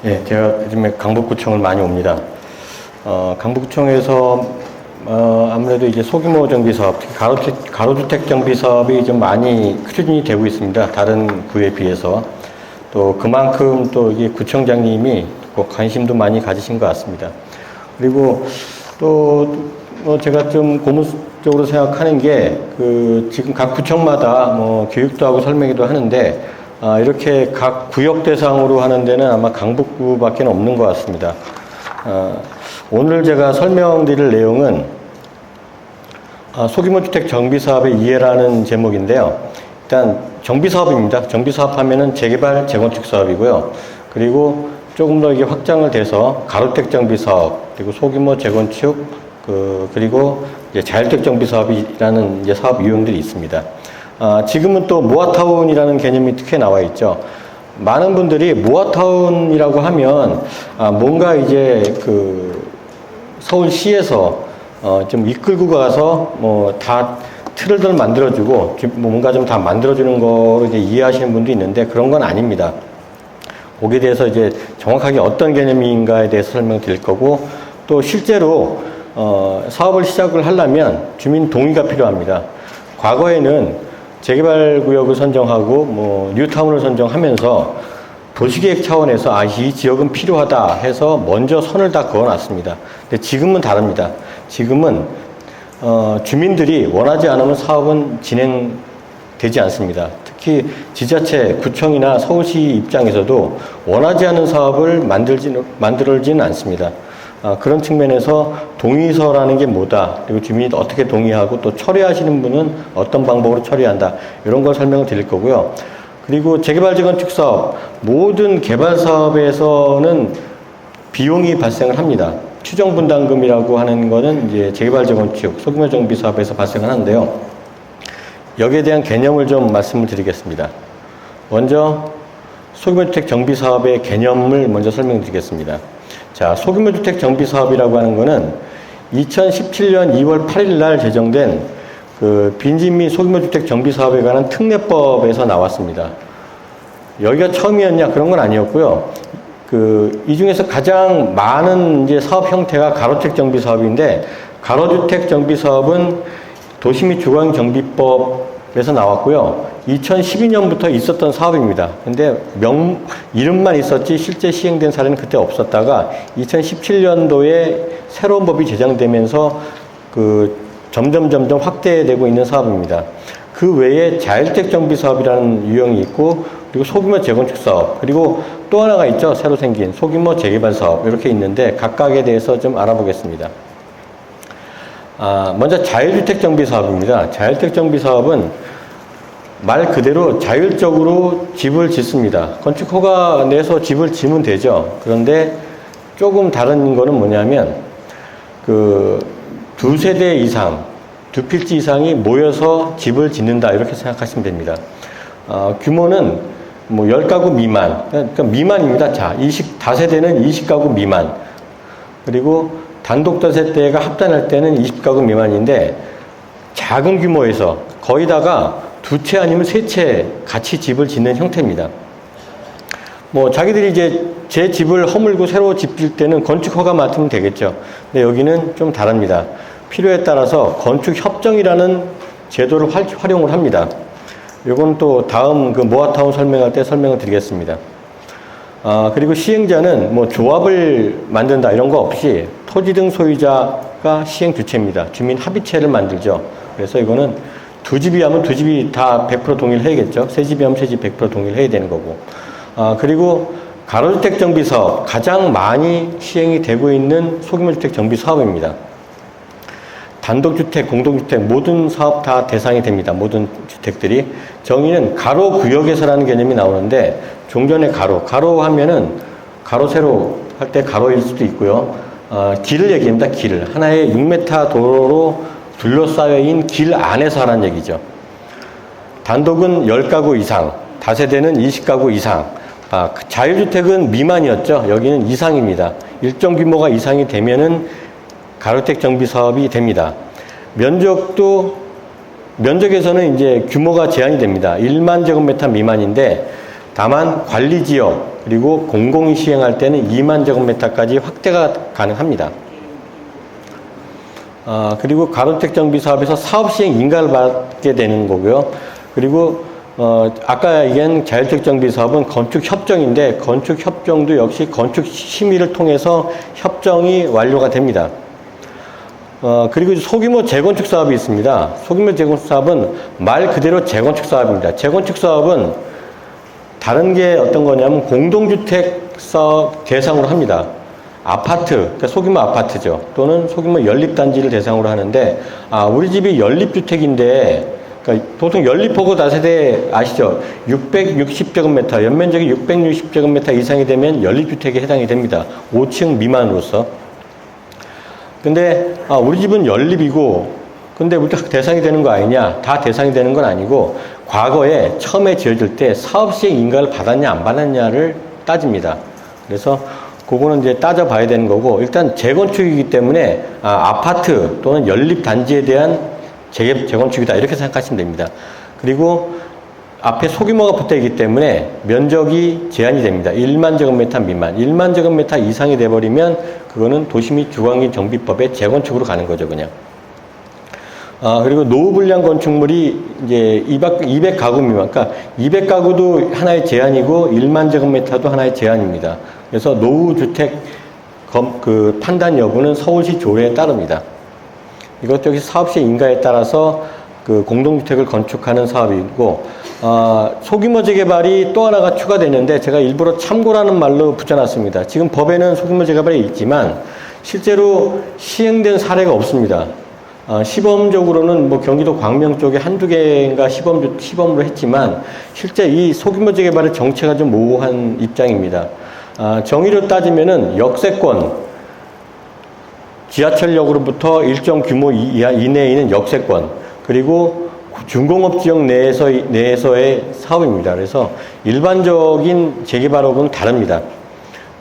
예, 제가 요즘에 강북구청을 많이 옵니다. 강북구청에서 아무래도 이제 소규모 정비 사업, 특히 가로주택 정비 사업이 좀 많이 추진이 되고 있습니다. 다른 구에 비해서. 또 그만큼 또 이게 구청장님이 관심도 많이 가지신 것 같습니다. 그리고 또 제가 좀 고무적으로 생각하는 게 지금 각 구청마다 교육도 하고 설명회도 하는데 이렇게 각 구역 대상으로 하는 데는 아마 강북구밖에 없는 것 같습니다. 오늘 제가 설명드릴 내용은 소규모 주택 정비 사업의 이해라는 제목인데요. 일단 정비 사업입니다. 정비 사업 하면은 재개발, 재건축 사업이고요. 그리고 조금 더 이게 확장을 돼서 가로주택 정비 사업, 그리고 소규모 재건축, 그리고 이제 자율주택 정비 사업이라는 이제 사업 유형들이 있습니다. 지금은 또 모아타운이라는 개념이 특히 나와 있죠. 많은 분들이 모아타운이라고 하면 뭔가 이제 서울시에서 좀 이끌고 가서 다 틀을 만들어주고 뭔가 좀 다 만들어주는 거로 이제 이해하시는 분도 있는데 그런 건 아닙니다. 거기에 대해서 이제 정확하게 어떤 개념인가에 대해서 설명드릴 거고, 또 실제로 사업을 시작을 하려면 주민 동의가 필요합니다. 과거에는 재개발구역을 선정하고 뉴타운을 선정하면서 도시계획 차원에서 이 지역은 필요하다 해서 먼저 선을 다 그어놨습니다. 근데 지금은 다릅니다. 지금은 주민들이 원하지 않으면 사업은 진행되지 않습니다. 특히 지자체, 구청이나 서울시 입장에서도 원하지 않은 사업을 만들지는 않습니다. 그런 측면에서 동의서라는 게 뭐다, 그리고 주민이 어떻게 동의하고 또 처리하시는 분은 어떤 방법으로 처리한다, 이런 걸 설명을 드릴 거고요. 그리고 재개발 재건축 사업, 모든 개발 사업에서는 비용이 발생을 합니다. 추정분담금이라고 하는 거는 이제 재개발 재건축, 소규모 정비 사업에서 발생을 하는데요. 여기에 대한 개념을 좀 말씀을 드리겠습니다. 먼저 소규모 주택 정비 사업의 개념을 먼저 설명드리겠습니다. 자, 소규모 주택 정비 사업이라고 하는 거는 2017년 2월 8일 날 제정된 빈집 및 소규모 주택 정비 사업에 관한 특례법에서 나왔습니다. 여기가 처음이었냐, 그런 건 아니었고요. 이 중에서 가장 많은 이제 사업 형태가 가로주택 정비 사업인데, 가로주택 정비 사업은 도시 및 주거형 정비법에서 나왔고요. 2012년부터 있었던 사업입니다. 근데 이름만 있었지 실제 시행된 사례는 그때 없었다가 2017년도에 새로운 법이 제정되면서 점점 확대되고 있는 사업입니다. 그 외에 자율주택 정비 사업이라는 유형이 있고, 그리고 소규모 재건축 사업, 그리고 또 하나가 있죠. 새로 생긴 소규모 재개발 사업, 이렇게 있는데 각각에 대해서 좀 알아보겠습니다. 먼저 자율주택 정비 사업입니다. 자율주택 정비 사업은 말 그대로 자율적으로 집을 짓습니다. 건축 허가 내서 집을 지으면 되죠. 그런데 조금 다른 거는 뭐냐면 두 세대 이상, 두 필지 이상이 모여서 집을 짓는다, 이렇게 생각하시면 됩니다. 규모는 10가구 미만, 그러니까 미만입니다. 자, 다세대는 20가구 미만, 그리고 단독 다세대가 합단할 때는 20가구 미만인데, 작은 규모에서 거의다가 두 채 아니면 세 채 같이 집을 짓는 형태입니다. 자기들이 이제 제 집을 허물고 새로 집 질 때는 건축 허가 맡으면 되겠죠. 근데 여기는 좀 다릅니다. 필요에 따라서 건축 협정이라는 제도를 활용을 합니다. 이건 또 다음 모아타운 설명할 때 설명을 드리겠습니다. 그리고 시행자는 조합을 만든다, 이런 거 없이 토지 등 소유자가 시행 주체입니다. 주민 합의체를 만들죠. 그래서 이거는 두 집이 하면 두 집이 다 100% 동의를 해야겠죠. 세 집이 하면 세 집 100% 동의를 해야 되는 거고. 그리고 가로주택 정비 사업, 가장 많이 시행이 되고 있는 소규모 주택 정비 사업입니다. 단독주택, 공동주택, 모든 사업 다 대상이 됩니다. 모든 주택들이. 정의는 가로구역에서라는 개념이 나오는데, 종전의 가로 하면은 가로 세로 할 때 가로일 수도 있고요. 길을 얘기합니다. 길을. 하나의 6m 도로로 둘러싸여 있는 길 안에서 하라는 얘기죠. 단독은 10가구 이상, 다세대는 20가구 이상. 자율주택은 미만이었죠. 여기는 이상입니다. 일정 규모가 이상이 되면은 가로주택 정비 사업이 됩니다. 면적에서는 이제 규모가 제한이 됩니다. 1만 제곱미터 미만인데, 다만 관리지역 그리고 공공이 시행할 때는 2만 제곱미터까지 확대가 가능합니다. 그리고 가로주택 정비 사업에서 사업 시행 인가를 받게 되는 거고요. 그리고 아까 얘기한 자율주택 정비 사업은 건축 협정인데 건축 협정도 역시 건축 심의를 통해서 협정이 완료가 됩니다. 그리고 소규모 재건축 사업이 있습니다. 소규모 재건축 사업은 말 그대로 재건축 사업입니다. 재건축 사업은 다른 게 어떤 거냐면 공동주택 사업 대상으로 합니다. 아파트, 그러니까 소규모 아파트죠. 또는 소규모 연립단지를 대상으로 하는데, 우리 집이 연립주택인데, 그러니까 보통 연립보고 다세대 아시죠? 660제곱미터, 연면적이 660제곱미터 이상이 되면 연립주택에 해당이 됩니다. 5층 미만으로서. 근데, 우리 집은 연립이고, 근데 우리가 대상이 되는 거 아니냐? 다 대상이 되는 건 아니고, 과거에 처음에 지어질 때 사업 시행 인가를 받았냐, 안 받았냐를 따집니다. 그래서, 그거는 이제 따져봐야 되는 거고, 일단 재건축이기 때문에, 아파트 또는 연립단지에 대한 재건축이다. 이렇게 생각하시면 됩니다. 그리고 앞에 소규모가 붙어 있기 때문에 면적이 제한이 됩니다. 1만 제곱미터 미만. 1만 제곱미터 이상이 돼버리면 그거는 도시 및 주거환경 정비법의 재건축으로 가는 거죠, 그냥. 그리고 노후불량 건축물이 이제 200가구 미만. 그러니까 200가구도 하나의 제한이고 1만 제곱미터도 하나의 제한입니다. 그래서 노후주택 판단 여부는 서울시 조례에 따릅니다. 이것 역시 사업시 인가에 따라서 그 공동주택을 건축하는 사업이고, 소규모 재개발이 또 하나가 추가되는데 제가 일부러 참고라는 말로 붙여놨습니다. 지금 법에는 소규모 재개발이 있지만 실제로 시행된 사례가 없습니다. 시범적으로는 뭐 경기도 광명 쪽에 한두 개인가 시범으로 했지만 실제 이 소규모 재개발의 정체가 좀 모호한 입장입니다. 정의로 따지면은 역세권, 지하철역으로부터 일정 규모 이내에 있는 역세권, 그리고 중공업 지역 내에서의 사업입니다. 그래서 일반적인 재개발하고는 다릅니다.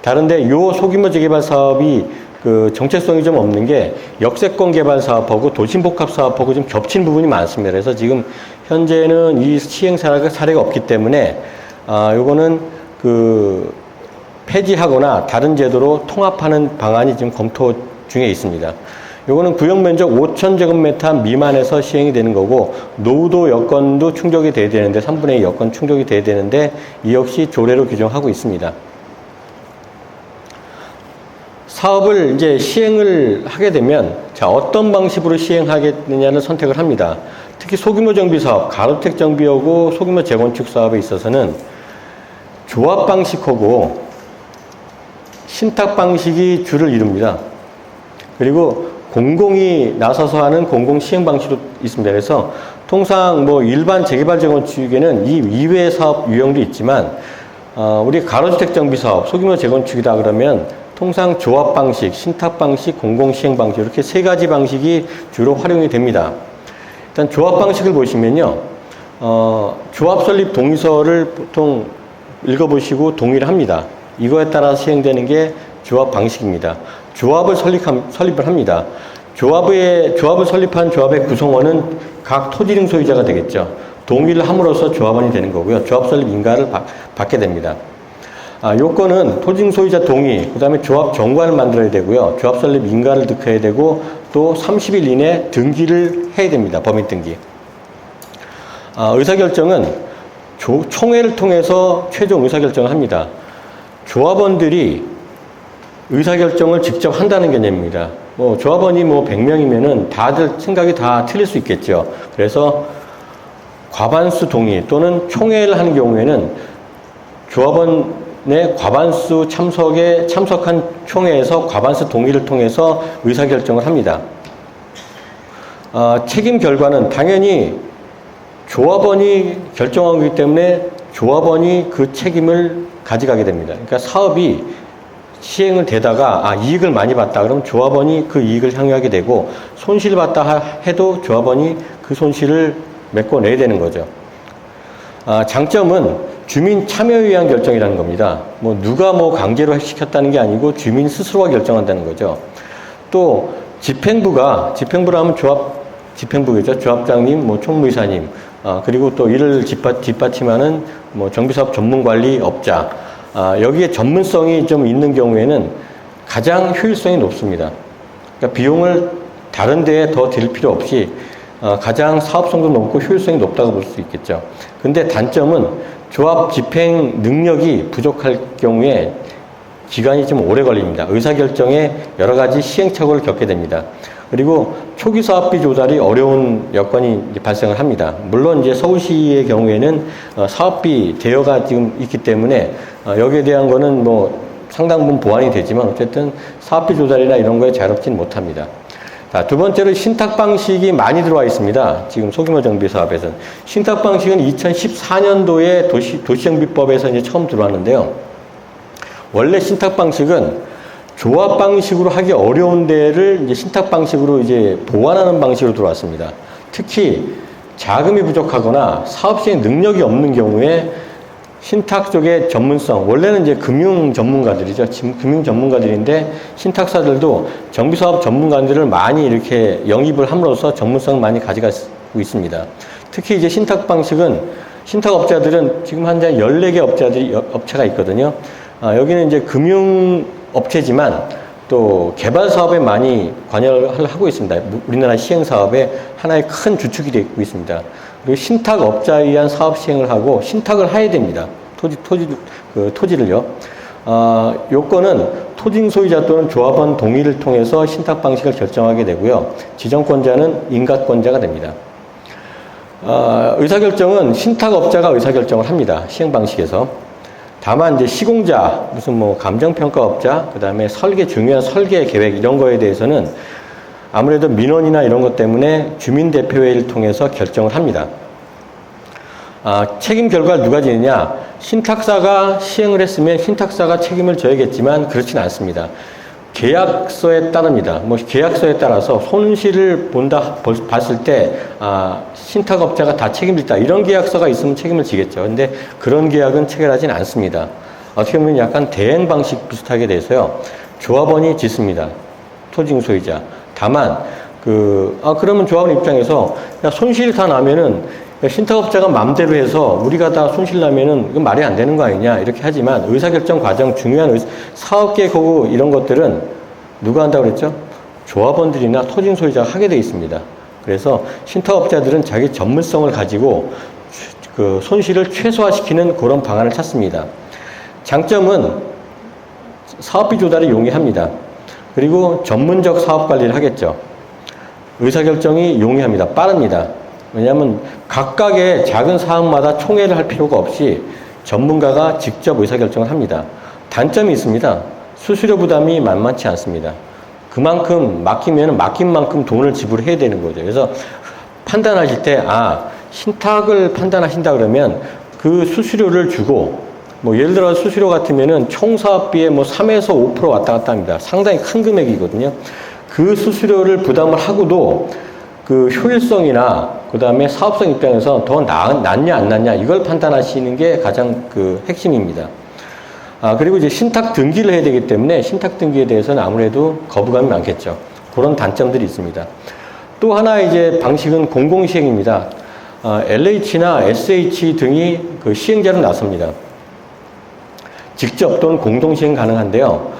다른데 요 소규모 재개발 사업이 그 정체성이 좀 없는 게 역세권 개발 사업하고 도심복합 사업하고 좀 겹친 부분이 많습니다. 그래서 지금 현재는 이 시행 사례가 없기 때문에 요거는 그 폐지하거나 다른 제도로 통합하는 방안이 지금 검토 중에 있습니다. 요거는 구역 면적 5,000제곱미터 미만에서 시행이 되는 거고, 노후도 여건도 충족이 돼야 되는데, 3분의 2 여건 충족이 돼야 되는데, 이 역시 조례로 규정하고 있습니다. 사업을 이제 시행을 하게 되면, 자, 어떤 방식으로 시행하겠느냐를 선택을 합니다. 특히 소규모 정비 사업, 가로주택 정비하고 소규모 재건축 사업에 있어서는 조합 방식하고 신탁 방식이 주를 이룹니다. 그리고 공공이 나서서 하는 공공 시행 방식도 있습니다. 그래서 통상 뭐 일반 재개발 재건축에는 이 이외의 사업 유형도 있지만, 우리 가로주택 정비 사업, 소규모 재건축이다 그러면 통상 조합 방식, 신탁 방식, 공공 시행 방식 이렇게 세 가지 방식이 주로 활용이 됩니다. 일단 조합 방식을 보시면요, 조합 설립 동의서를 보통 읽어보시고 동의를 합니다. 이거에 따라 시행되는 게 조합 방식입니다. 조합을 설립을 합니다. 조합을 설립한 조합의 구성원은 각 토지등 소유자가 되겠죠. 동의를 함으로써 조합원이 되는 거고요. 조합 설립 인가를 받게 됩니다. 요건은 토지등 소유자 동의, 그 다음에 조합 정관을 만들어야 되고요. 조합 설립 인가를 득해야 되고, 또 30일 이내 등기를 해야 됩니다. 법인 등기. 의사결정은 총회를 통해서 최종 의사결정을 합니다. 조합원들이 의사결정을 직접 한다는 개념입니다. 뭐 조합원이 뭐 100명이면은 다들 생각이 다 틀릴 수 있겠죠. 그래서 과반수 동의 또는 총회를 하는 경우에는 조합원의 과반수 참석한 총회에서 과반수 동의를 통해서 의사결정을 합니다. 책임 결과는 당연히 조합원이 결정하기 때문에 조합원이 그 책임을 가져가게 됩니다. 그러니까 사업이 시행을 되다가 이익을 많이 봤다 그러면 조합원이 그 이익을 향유하게 되고, 손실을 봤다 해도 조합원이 그 손실을 메꿔내야 되는 거죠. 장점은 주민 참여에 의한 결정이라는 겁니다. 뭐 누가 뭐 강제로 시켰다는 게 아니고 주민 스스로가 결정한다는 거죠. 또 집행부라 하면 집행부겠죠. 조합장님, 뭐 총무이사님, 그리고 또 이를 뒷받침하는 뭐 정비사업 전문관리업자, 여기에 전문성이 좀 있는 경우에는 가장 효율성이 높습니다. 그러니까 비용을 다른 데에 더 들일 필요 없이 가장 사업성도 높고 효율성이 높다고 볼 수 있겠죠. 근데 단점은 조합 집행 능력이 부족할 경우에 기간이 좀 오래 걸립니다. 의사결정에 여러 가지 시행착오를 겪게 됩니다. 그리고 초기 사업비 조달이 어려운 여건이 발생을 합니다. 물론 이제 서울시의 경우에는 사업비 대여가 지금 있기 때문에 여기에 대한 거는 뭐 상당 부분 보완이 되지만 어쨌든 사업비 조달이나 이런 거에 자유롭지는 못합니다. 자, 두 번째로 신탁 방식이 많이 들어와 있습니다. 지금 소규모 정비 사업에서는. 신탁 방식은 2014년도에 도시정비법에서 이제 처음 들어왔는데요. 원래 신탁 방식은 조합 방식으로 하기 어려운 데를 이제 신탁 방식으로 이제 보완하는 방식으로 들어왔습니다. 특히 자금이 부족하거나 사업 시행 능력이 없는 경우에 신탁 쪽의 전문성, 원래는 이제 금융 전문가들이죠. 지금 금융 전문가들인데 신탁사들도 정비사업 전문가들을 많이 이렇게 영입을 함으로써 전문성을 많이 가져가고 있습니다. 특히 이제 신탁 방식은 신탁업자들은 지금 현재 14개 업체가 있거든요. 여기는 이제 금융업체지만 또 개발 사업에 많이 관여를 하고 있습니다. 우리나라 시행 사업의 하나의 큰 주축이 되고 있습니다. 그리고 신탁업자에 의한 사업 시행을 하고 신탁을 해야 됩니다. 토지를요. 요건은 토지 소유자 또는 조합원 동의를 통해서 신탁 방식을 결정하게 되고요. 지정권자는 인가권자가 됩니다. 의사결정은 신탁업자가 의사결정을 합니다. 시행 방식에서. 다만 이제 시공자, 무슨 뭐 감정평가업자, 그 다음에 중요한 설계 계획 이런 거에 대해서는 아무래도 민원이나 이런 것 때문에 주민대표회의를 통해서 결정을 합니다. 책임 결과를 누가 지느냐? 신탁사가 시행을 했으면 신탁사가 책임을 져야겠지만 그렇지는 않습니다. 계약서에 따릅니다. 뭐 계약서에 따라서 손실을 봤을 때 신탁업자가 다 책임을 졌다. 이런 계약서가 있으면 책임을 지겠죠. 근데 그런 계약은 체결하지는 않습니다. 어떻게 보면 약간 대행 방식 비슷하게 돼서요. 조합원이 짓습니다. 토지 소유자. 다만 그러면 조합원 입장에서 야, 손실이 다 나면은 신탁업자가 마음대로 해서 우리가 다 손실 나면은 이건 말이 안 되는 거 아니냐 이렇게 하지만 의사결정 과정 중요한 사업계획 이런 것들은 누가 한다고 그랬죠? 조합원들이나 토지 소유자가 하게 돼 있습니다. 그래서 신탁업자들은 자기 전문성을 가지고 그 손실을 최소화시키는 그런 방안을 찾습니다. 장점은 사업비 조달이 용이합니다. 그리고 전문적 사업 관리를 하겠죠. 의사결정이 용이합니다. 빠릅니다. 왜냐하면 각각의 작은 사항마다 총회를 할 필요가 없이 전문가가 직접 의사결정을 합니다. 단점이 있습니다. 수수료 부담이 만만치 않습니다. 그만큼 맡기면 맡긴 만큼 돈을 지불해야 되는 거죠. 그래서 판단하실 때 신탁을 판단하신다 그러면 그 수수료를 주고 뭐 예를 들어 수수료 같으면은 총 사업비의 뭐 3에서 5% 왔다 갔다 합니다. 상당히 큰 금액이거든요. 그 수수료를 부담을 하고도 그 효율성이나 그 다음에 사업성 입장에서 더 낫냐 안 낫냐 이걸 판단하시는 게 가장 그 핵심입니다. 그리고 이제 신탁 등기를 해야 되기 때문에 신탁 등기에 대해서는 아무래도 거부감이 많겠죠. 그런 단점들이 있습니다. 또 하나 이제 방식은 공공시행입니다. LH나 SH 등이 그 시행자로 나섭니다. 직접 또는 공동시행 가능한데요.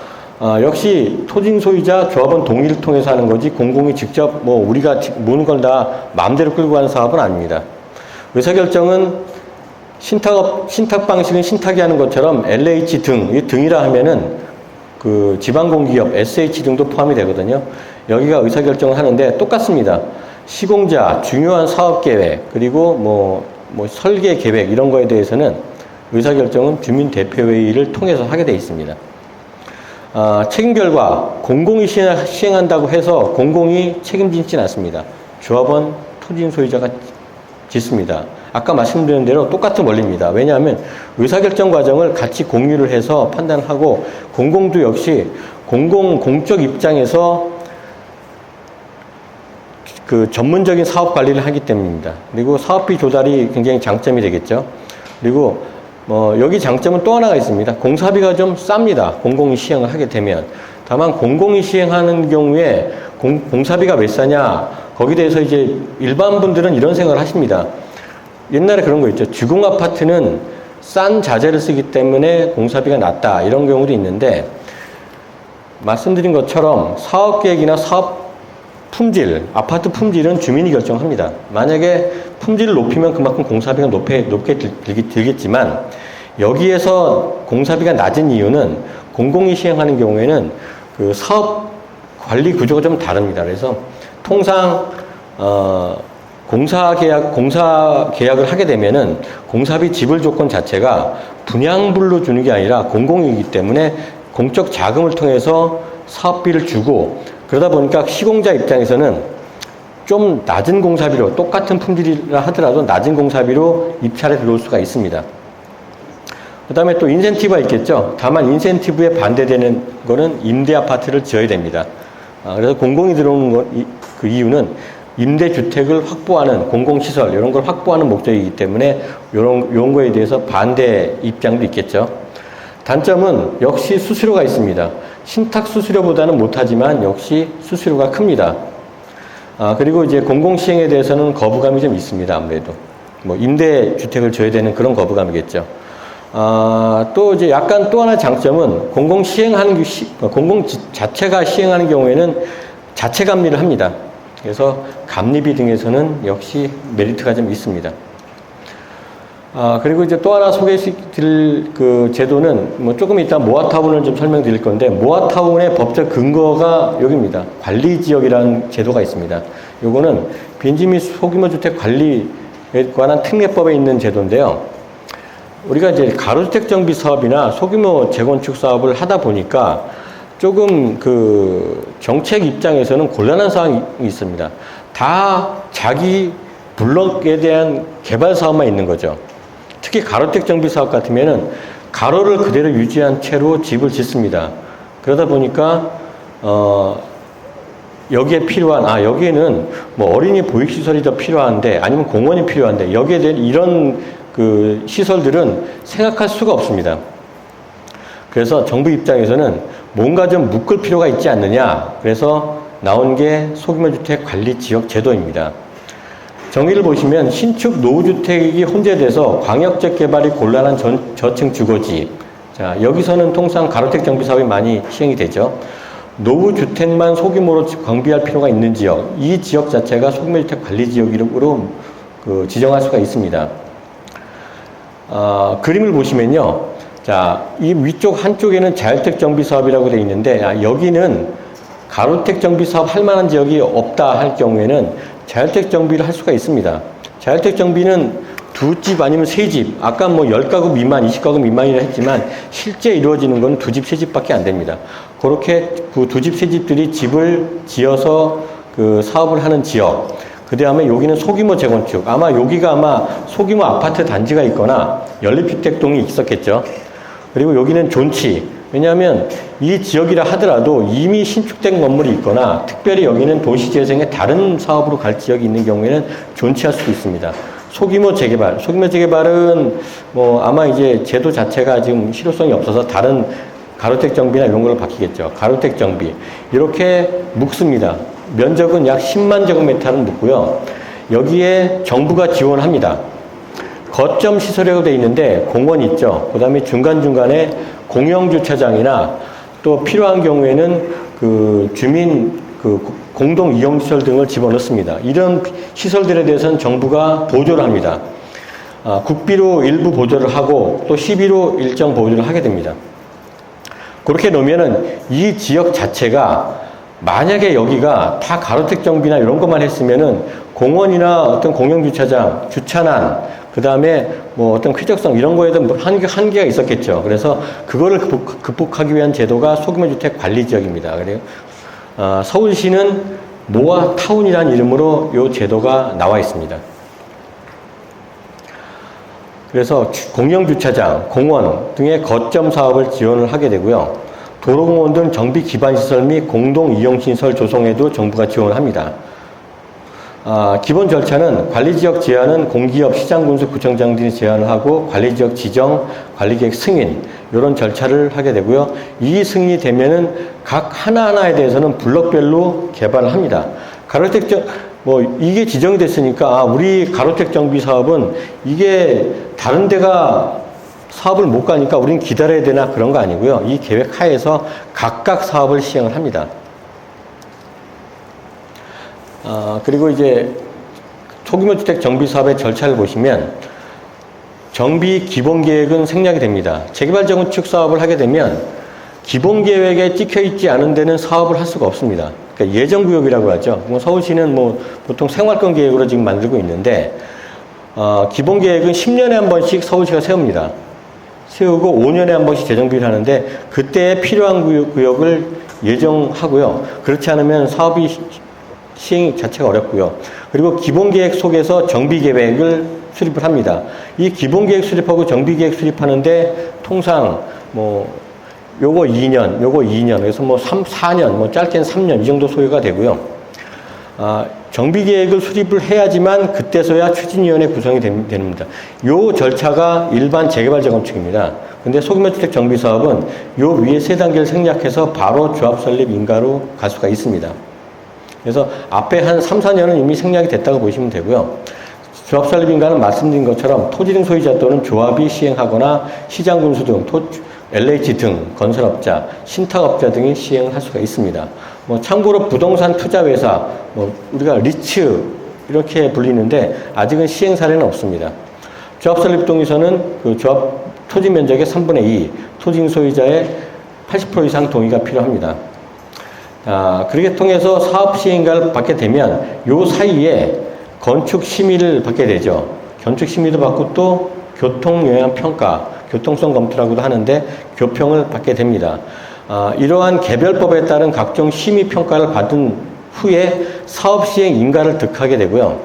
역시 토지 소유자 조합원 동의를 통해서 하는 거지 공공이 직접 뭐 우리가 모든 걸 다 마음대로 끌고 가는 사업은 아닙니다. 의사결정은 신탁 방식은 신탁이 하는 것처럼 LH 등, 이 등이라 하면은 그 지방공기업 SH 등도 포함이 되거든요. 여기가 의사결정을 하는데 똑같습니다. 시공자, 중요한 사업계획, 그리고 뭐 설계 계획 이런 거에 대해서는 의사결정은 주민대표회의를 통해서 하게 돼 있습니다. 책임 결과 공공이 시행한다고 해서 공공이 책임지진 않습니다. 조합원, 토지 소유자가 짓습니다. 아까 말씀드린 대로 똑같은 원리입니다. 왜냐하면 의사결정 과정을 같이 공유를 해서 판단하고 공공도 역시 공적 입장에서 그 전문적인 사업 관리를 하기 때문입니다. 그리고 사업비 조달이 굉장히 장점이 되겠죠. 그리고 여기 장점은 또 하나가 있습니다. 공사비가 좀 쌉니다. 공공이 시행을 하게 되면. 다만 공공이 시행하는 경우에 공사비가 왜 싸냐? 거기에 대해서 이제 일반 분들은 이런 생각을 하십니다. 옛날에 그런 거 있죠. 주공 아파트는 싼 자재를 쓰기 때문에 공사비가 낮다. 이런 경우도 있는데, 말씀드린 것처럼 사업계획이나 사업 품질, 아파트 품질은 주민이 결정합니다. 만약에 품질을 높이면 그만큼 공사비가 높게 들겠지만, 여기에서 공사비가 낮은 이유는 공공이 시행하는 경우에는 그 사업 관리 구조가 좀 다릅니다. 그래서 통상 공사 계약을 하게 되면은 공사비 지불 조건 자체가 분양불로 주는 게 아니라 공공이기 때문에 공적 자금을 통해서 사업비를 주고, 그러다 보니까 시공자 입장에서는 좀 낮은 공사비로, 똑같은 품질이라 하더라도 낮은 공사비로 입찰에 들어올 수가 있습니다. 그 다음에 또 인센티브가 있겠죠. 다만 인센티브에 반대되는 거는 임대 아파트를 지어야 됩니다. 그래서 공공이 들어오는 그 이유는 임대주택을 확보하는 공공시설, 이런 걸 확보하는 목적이기 때문에 이런 거에 대해서 반대 입장도 있겠죠. 단점은 역시 수수료가 있습니다. 신탁 수수료보다는 못하지만 역시 수수료가 큽니다. 그리고 이제 공공시행에 대해서는 거부감이 좀 있습니다. 아무래도. 뭐 임대주택을 줘야 되는 그런 거부감이겠죠. 또 이제 약간 또 하나의 장점은 공공 자체가 시행하는 경우에는 자체 감리를 합니다. 그래서 감리비 등에서는 역시 메리트가 좀 있습니다. 그리고 이제 또 하나 소개해드릴 그 제도는 뭐 조금 이따 모아타운을 좀 설명드릴 건데, 모아타운의 법적 근거가 여기입니다. 관리지역이라는 제도가 있습니다. 요거는 빈지 및 소규모 주택 관리에 관한 특례법에 있는 제도인데요. 우리가 이제 가로주택 정비 사업이나 소규모 재건축 사업을 하다 보니까 조금 그 정책 입장에서는 곤란한 상황이 있습니다. 다 자기 블록에 대한 개발 사업만 있는 거죠. 특히 가로주택 정비 사업 같으면은 가로를 그대로 유지한 채로 집을 짓습니다. 그러다 보니까 여기에 필요한 여기에는 뭐 어린이 보육시설이 더 필요한데, 아니면 공원이 필요한데, 여기에 대한 이런 그 시설들은 생각할 수가 없습니다. 그래서 정부 입장에서는 뭔가 좀 묶을 필요가 있지 않느냐, 그래서 나온 게 소규모주택 관리지역 제도입니다. 정의를 보시면 신축 노후주택이 혼재돼서 광역적 개발이 곤란한 저층 주거지, 자 여기서는 통상 가로주택 정비 사업이 많이 시행이 되죠. 노후주택만 소규모로 광비할 필요가 있는 지역, 이 지역 자체가 소규모주택 관리지역으로 지정할 수가 있습니다. 그림을 보시면요. 자, 이 위쪽 한쪽에는 자율택 정비 사업이라고 되어 있는데, 여기는 가로택 정비 사업 할 만한 지역이 없다 할 경우에는 자율택 정비를 할 수가 있습니다. 자율택 정비는 2집 아니면 3집, 아까 뭐 10가구 미만, 20가구 미만이라 했지만 실제 이루어지는 건 2집, 3집밖에 안 됩니다. 그렇게 그 2집, 3집들이 집을 지어서 그 사업을 하는 지역, 그 다음에 여기는 소규모 재건축, 여기가 소규모 아파트 단지가 있거나 연립주택동이 있었겠죠. 그리고 여기는 존치, 왜냐하면 이 지역이라 하더라도 이미 신축된 건물이 있거나 특별히 여기는 도시재생의 다른 사업으로 갈 지역이 있는 경우에는 존치할 수도 있습니다. 소규모 재개발은 뭐 아마 이제 제도 자체가 지금 실효성이 없어서 다른 가로택 정비나 이런 걸로 바뀌겠죠. 가로택 정비 이렇게 묶습니다. 면적은 약 10만 제곱미터는 묶고요. 여기에 정부가 지원합니다. 거점 시설이라고 되어 있는데 공원 있죠. 그 다음에 중간중간에 공영주차장이나 또 필요한 경우에는 그 주민 공동 이용시설 등을 집어넣습니다. 이런 시설들에 대해서는 정부가 보조를 합니다. 국비로 일부 보조를 하고 또 시비로 일정 보조를 하게 됩니다. 그렇게 놓으면은 이 지역 자체가 만약에 여기가 다 가로택 정비나 이런 것만 했으면은 공원이나 어떤 공영주차장, 주차난, 그 다음에 뭐 어떤 쾌적성 이런 거에도 한계가 있었겠죠. 그래서 그거를 극복하기 위한 제도가 소규모주택 관리지역입니다. 그래요. 서울시는 모아타운이라는 이름으로 이 제도가 나와 있습니다. 그래서 공영주차장, 공원 등의 거점 사업을 지원을 하게 되고요. 도로공원 등 정비 기반시설 및 공동이용시설 조성에도 정부가 지원을 합니다. 기본 절차는 관리지역 제한은 공기업, 시장군수, 구청장 등이 제한을 하고 관리지역 지정, 관리계획 승인 이런 절차를 하게 되고요. 이 승인이 되면은 각 하나하나에 대해서는 블록별로 개발을 합니다. 가로택 뭐 이게 지정이 됐으니까 우리 가로택 정비 사업은 이게 다른 데가 사업을 못 가니까 우리는 기다려야 되나 그런 거 아니고요. 이 계획 하에서 각각 사업을 시행을 합니다. 그리고 이제 소규모 주택 정비 사업의 절차를 보시면 정비 기본 계획은 생략이 됩니다. 재개발 재건축 사업을 하게 되면 기본 계획에 찍혀 있지 않은 데는 사업을 할 수가 없습니다. 그러니까 예정구역이라고 하죠. 서울시는 뭐 보통 생활권 계획으로 지금 만들고 있는데 기본 계획은 10년에 한 번씩 서울시가 세웁니다. 세우고 5년에 한 번씩 재정비를 하는데 그때에 필요한 구역을 예정하고요. 그렇지 않으면 사업이 시행 자체가 어렵고요. 그리고 기본 계획 속에서 정비 계획을 수립을 합니다. 이 기본 계획 수립하고 정비 계획 수립하는데 통상 뭐 요거 2년, 요거 2년, 그래서 뭐 4년, 뭐 짧게는 3년 이 정도 소요가 되고요. 정비 계획을 수립을 해야지만 그때서야 추진위원회 구성이 됩니다. 요 절차가 일반 재개발 재건축입니다. 근데 소규모주택 정비 사업은 요 위에 세 단계를 생략해서 바로 조합 설립 인가로 갈 수가 있습니다. 그래서 앞에 한 3, 4년은 이미 생략이 됐다고 보시면 되고요. 조합 설립 인가는 말씀드린 것처럼 토지 등 소유자 또는 조합이 시행하거나 시장군수 등 LH 등 건설업자, 신탁업자 등이 시행을 할 수가 있습니다. 뭐 참고로 부동산 투자회사, 뭐 우리가 리츠 이렇게 불리는데 아직은 시행 사례는 없습니다. 조합 설립 동의서는 그 조합 토지 면적의 3분의 2, 토지 소유자의 80% 이상 동의가 필요합니다. 그렇게 통해서 사업 시행인가를 받게 되면 요 사이에 건축 심의를 받게 되죠. 건축 심의도 받고 또 교통 영향 평가, 교통성 검토라고도 하는데 교평을 받게 됩니다. 이러한 개별법에 따른 각종 심의 평가를 받은 후에 사업 시행 인가를 득하게 되고요.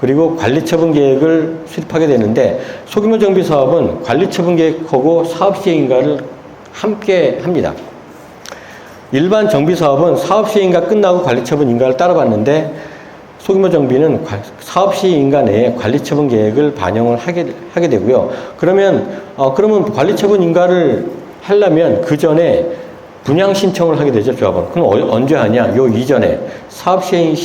그리고 관리처분 계획을 수립하게 되는데 소규모 정비 사업은 관리처분 계획하고 사업 시행 인가를 함께 합니다. 일반 정비 사업은 사업 시행 인가 끝나고 관리처분 인가를 따로 받는데 소규모 정비는 사업 시행 인가 내에 관리처분 계획을 반영을 하게 되고요. 그러면 관리처분 인가를 하려면 그 전에 분양 신청을 하게 되죠, 조합은. 그럼 언제 하냐? 요 이전에 사업 시행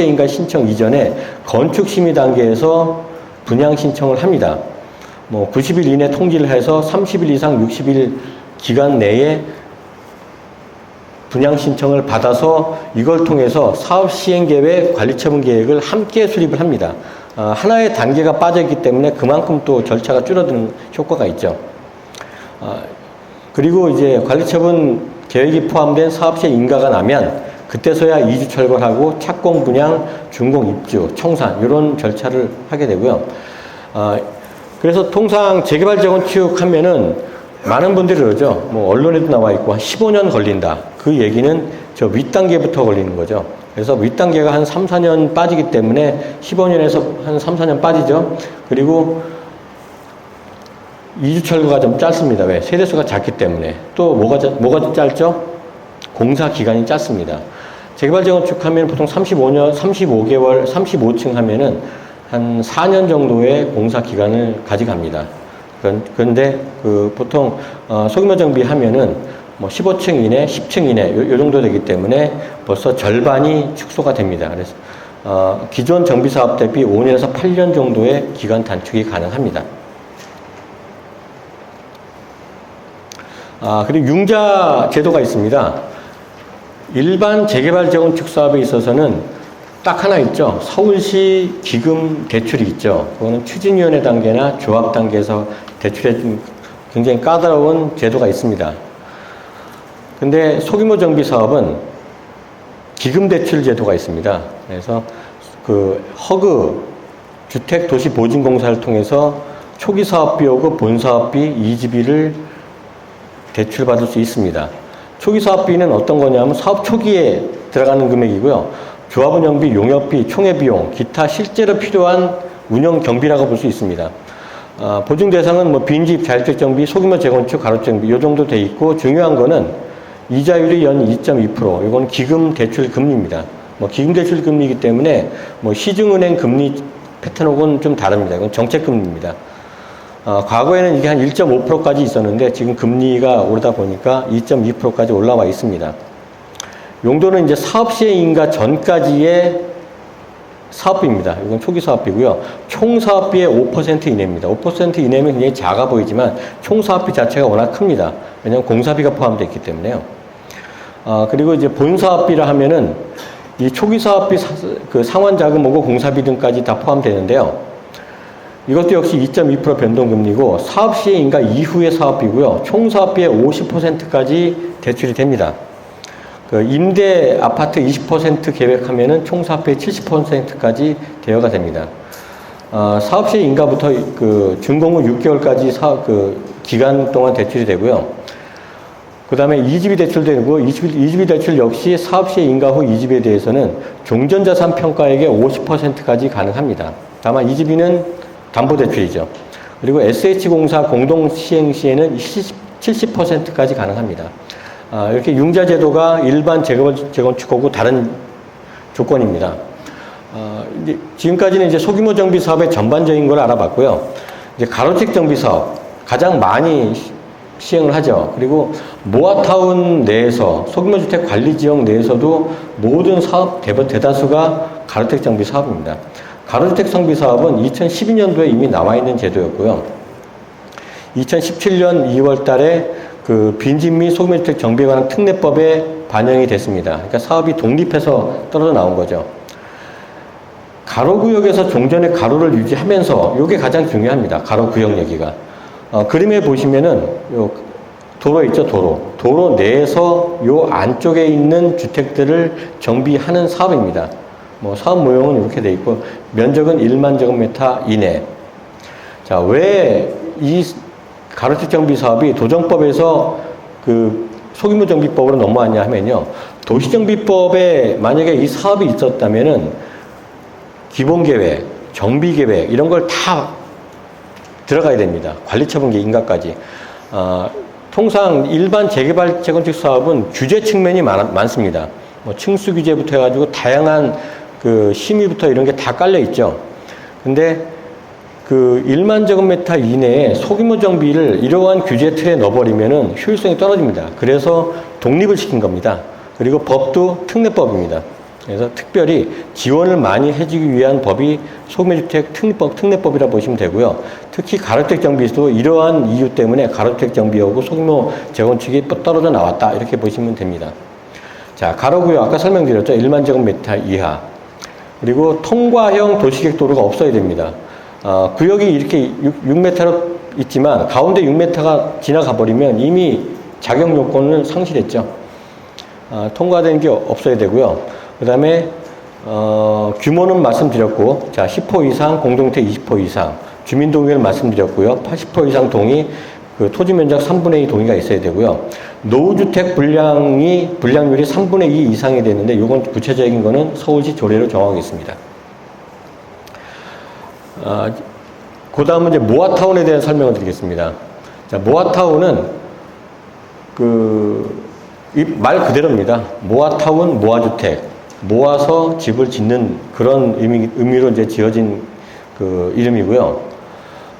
인가 신청 이전에 건축 심의 단계에서 분양 신청을 합니다. 뭐 90일 이내 통지를 해서 30일 이상 60일 기간 내에 분양 신청을 받아서 이걸 통해서 사업 시행 계획, 관리처분 계획을 함께 수립을 합니다. 하나의 단계가 빠져있기 때문에 그만큼 또 절차가 줄어드는 효과가 있죠. 그리고 이제 관리처분 계획이 포함된 사업 시행 인가가 나면 그때서야 이주 철거하고 착공 분양, 준공 입주, 청산 이런 절차를 하게 되고요. 그래서 통상 재개발 재건축 하면은 많은 분들이 그러죠. 뭐 언론에도 나와 있고 한 15년 걸린다. 그 얘기는 저 윗단계부터 걸리는 거죠. 그래서 윗단계가 한 3, 4년 빠지기 때문에 15년에서 한 3, 4년 빠지죠. 그리고 이주 철거가 좀 짧습니다. 왜? 세대수가 작기 때문에. 또 뭐가 짧죠? 공사 기간이 짧습니다. 재개발 재건축 하면 보통 35개월, 35층 하면은 한 4년 정도의 공사 기간을 가져갑니다. 그런데 보통 소규모 정비 하면은 뭐 15층 이내, 10층 이내 요 정도 되기 때문에 벌써 절반이 축소가 됩니다. 그래서 기존 정비 사업 대비 5년에서 8년 정도의 기간 단축이 가능합니다. 그리고 융자 제도가 있습니다. 일반 재개발 재건축 사업에 있어서는 딱 하나 있죠. 서울시 기금 대출이 있죠. 그거는 추진위원회 단계나 조합 단계에서 대출에 좀 굉장히 까다로운 제도가 있습니다. 근데 소규모 정비 사업은 기금 대출 제도가 있습니다. 그래서 그 허그 주택도시보증공사를 통해서 초기 사업비하고 본 사업비, 이지비를 대출받을 수 있습니다. 초기 사업비는 어떤 거냐면 사업 초기에 들어가는 금액이고요. 조합 운영비, 용역비, 총회비용, 기타 실제로 필요한 운영 경비라고 볼 수 있습니다. 보증 대상은 뭐 빈집, 자율주택 정비, 소규모 재건축, 가로채 정비 이 정도 돼 있고 중요한 거는 이자율이 연 2.2%. 이건 기금 대출 금리입니다. 뭐 기금 대출 금리이기 때문에 뭐 시중은행 금리 패턴하고는 좀 다릅니다. 이건 정책 금리입니다. 과거에는 이게 한 1.5%까지 있었는데 지금 금리가 오르다 보니까 2.2%까지 올라와 있습니다. 용도는 이제 사업 시행 인가 전까지의 사업비입니다. 이건 초기 사업비고요. 총 사업비의 5% 이내입니다. 5% 이내면 굉장히 작아 보이지만 총 사업비 자체가 워낙 큽니다. 왜냐하면 공사비가 포함되어 있기 때문에요. 그리고 이제 본 사업비라 하면은 이 초기 사업비 그 상환 자금하고 공사비 등까지 다 포함되는데요. 이것도 역시 2.2% 변동금리고 사업 시행 인가 이후의 사업비고요. 총 사업비의 50%까지 대출이 됩니다. 그 임대 아파트 20% 계획하면은 총 사업비의 70%까지 대여가 됩니다. 사업 시행 인가부터 그 준공후 6개월까지 그 기간 동안 대출이 되고요. 그 다음에 이집이 대출되고, 이집이 대출 역시 사업 시행 인가 후 이집에 대해서는 종전자산 평가액의 50%까지 가능합니다. 다만 이집이는 담보대출이죠. 그리고 SH공사 공동시행 시에는 70%까지 가능합니다. 이렇게 융자제도가 일반 재건축하고 다른 조건입니다. 이제 지금까지는 이제 소규모 정비 사업의 전반적인 걸 알아봤고요. 이제 가로택 정비 사업 가장 많이 시행을 하죠. 그리고 모아타운 내에서 소규모 주택 관리 지역 내에서도 모든 사업 대다수가 가로택 정비 사업입니다. 가로주택 정비 사업은 2012년도에 이미 나와 있는 제도였고요. 2017년 2월 달에 그 빈집 및 소규모 주택 정비에 관한 특례법에 반영이 됐습니다. 그러니까 사업이 독립해서 떨어져 나온 거죠. 가로구역에서 종전의 가로를 유지하면서 이게 가장 중요합니다. 가로구역 얘기가. 그림에 보시면은 요 도로 있죠, 도로. 도로 내에서 요 안쪽에 있는 주택들을 정비하는 사업입니다. 뭐 사업 모형은 이렇게 돼 있고 면적은 1만 제곱미터 이내. 자, 왜 이 가로택 정비 사업이 도정법에서 그 소규모 정비법으로 넘어왔냐 하면요. 도시정비법에 만약에 이 사업이 있었다면은 기본계획, 정비계획 이런 걸 다 들어가야 됩니다. 관리처분 인가까지. 통상 일반 재개발 재건축 사업은 규제 측면이 많습니다. 뭐 층수 규제부터 해가지고 다양한 그 심의부터 이런 게 다 깔려 있죠. 근데 그 1만 제곱미터 이내에 소규모 정비를 이러한 규제 틀에 넣어버리면은 효율성이 떨어집니다. 그래서 독립을 시킨 겁니다. 그리고 법도 특례법입니다. 그래서 특별히 지원을 많이 해주기 위한 법이 소규모주택 특례법이라 보시면 되고요. 특히 가로택 정비도 이러한 이유 때문에 가로택 정비하고 소규모 재건축이 떨어져 나왔다. 이렇게 보시면 됩니다. 자, 가로구역 아까 설명드렸죠. 1만 제곱미터 이하. 그리고 통과형 도시계획 도로가 없어야 됩니다. 구역이 이렇게 6m로 있지만 가운데 6m가 지나가 버리면 이미 자격 요건을 상실했죠. 통과된 게 없어야 되고요. 그 다음에 규모는 말씀드렸고, 자 10호 이상, 공동주택 20호 이상, 주민동의를 말씀드렸고요. 80호 이상 동의, 그 토지 면적 3분의 2 동의가 있어야 되고요. 노후주택 분량율이 3분의 2 이상이 되는데, 이건 구체적인 거는 서울시 조례로 정하겠습니다. 그 다음은 이제 모아타운에 대한 설명을 드리겠습니다. 자, 모아타운은 말 그대로입니다. 모아타운, 모아주택, 모아서 집을 짓는 그런 의미로 이제 지어진 그 이름이고요.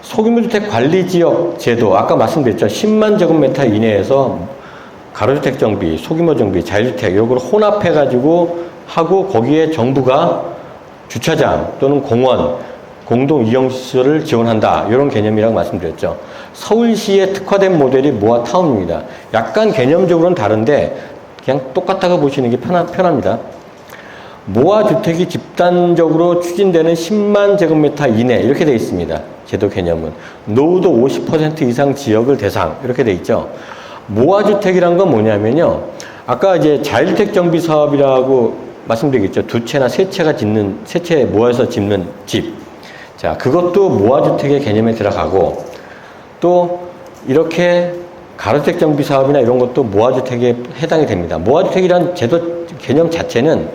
소규모주택 관리지역 제도, 아까 말씀드렸죠. 10만 제곱미터 이내에서 가로주택 정비, 소규모 정비, 자유주택, 이걸 혼합해가지고 하고 거기에 정부가 주차장 또는 공원, 공동 이용시설을 지원한다. 이런 개념이라고 말씀드렸죠. 서울시에 특화된 모델이 모아타운입니다. 약간 개념적으로는 다른데 그냥 똑같다고 보시는 게 편합니다. 모아주택이 집단적으로 추진되는 10만 제곱미터 이내 이렇게 되어 있습니다. 제도 개념은. 노후도 50% 이상 지역을 대상 이렇게 되어 있죠. 모아주택이란 건 뭐냐면요. 아까 이제 자율주택 정비 사업이라고 말씀드리겠죠. 두 채나 세 채 모아서 짓는 집. 자, 그것도 모아주택의 개념에 들어가고, 또 이렇게 가로주택 정비 사업이나 이런 것도 모아주택에 해당이 됩니다. 모아주택이란 제도 개념 자체는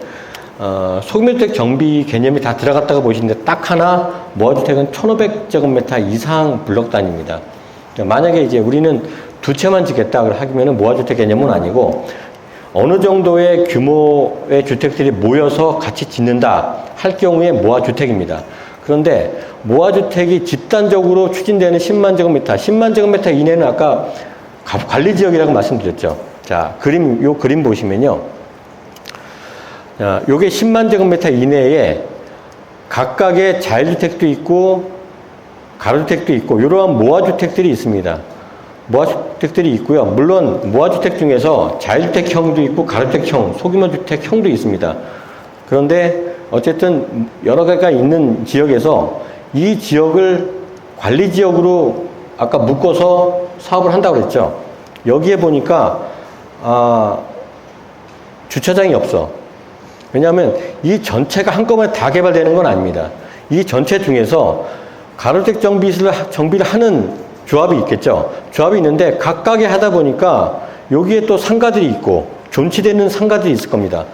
소규모주택 정비 개념이 다 들어갔다고 보시는데 딱 하나 모아주택은 1500제곱미터 이상 블록 단위입니다. 만약에 이제 우리는 두 채만 짓겠다 하면은 모아주택 개념은 아니고 어느 정도의 규모의 주택들이 모여서 같이 짓는다 할 경우에 모아주택입니다. 그런데 모아주택이 집단적으로 추진되는 10만 제곱미터 이내는 아까 관리지역이라고 말씀드렸죠. 자, 요 그림 보시면요. 자, 요게 10만 제곱미터 이내에 각각의 자율주택도 있고 가로주택도 있고 이러한 모아주택들이 있습니다. 모아주택들이 있고요. 물론 모아주택 중에서 자율주택형도 있고 가로주택형, 소규모주택형도 있습니다. 그런데 어쨌든 여러 가지가 있는 지역에서 이 지역을 관리지역으로 아까 묶어서 사업을 한다고 그랬죠. 여기에 보니까 주차장이 없어. 왜냐하면 이 전체가 한꺼번에 다 개발되는 건 아닙니다. 이 전체 중에서 가로주택 정비를 하는 조합이 있겠죠. 조합이 있는데 각각에 하다 보니까 여기에 또 상가들이 있고 존치되는 상가들이 있을 겁니다.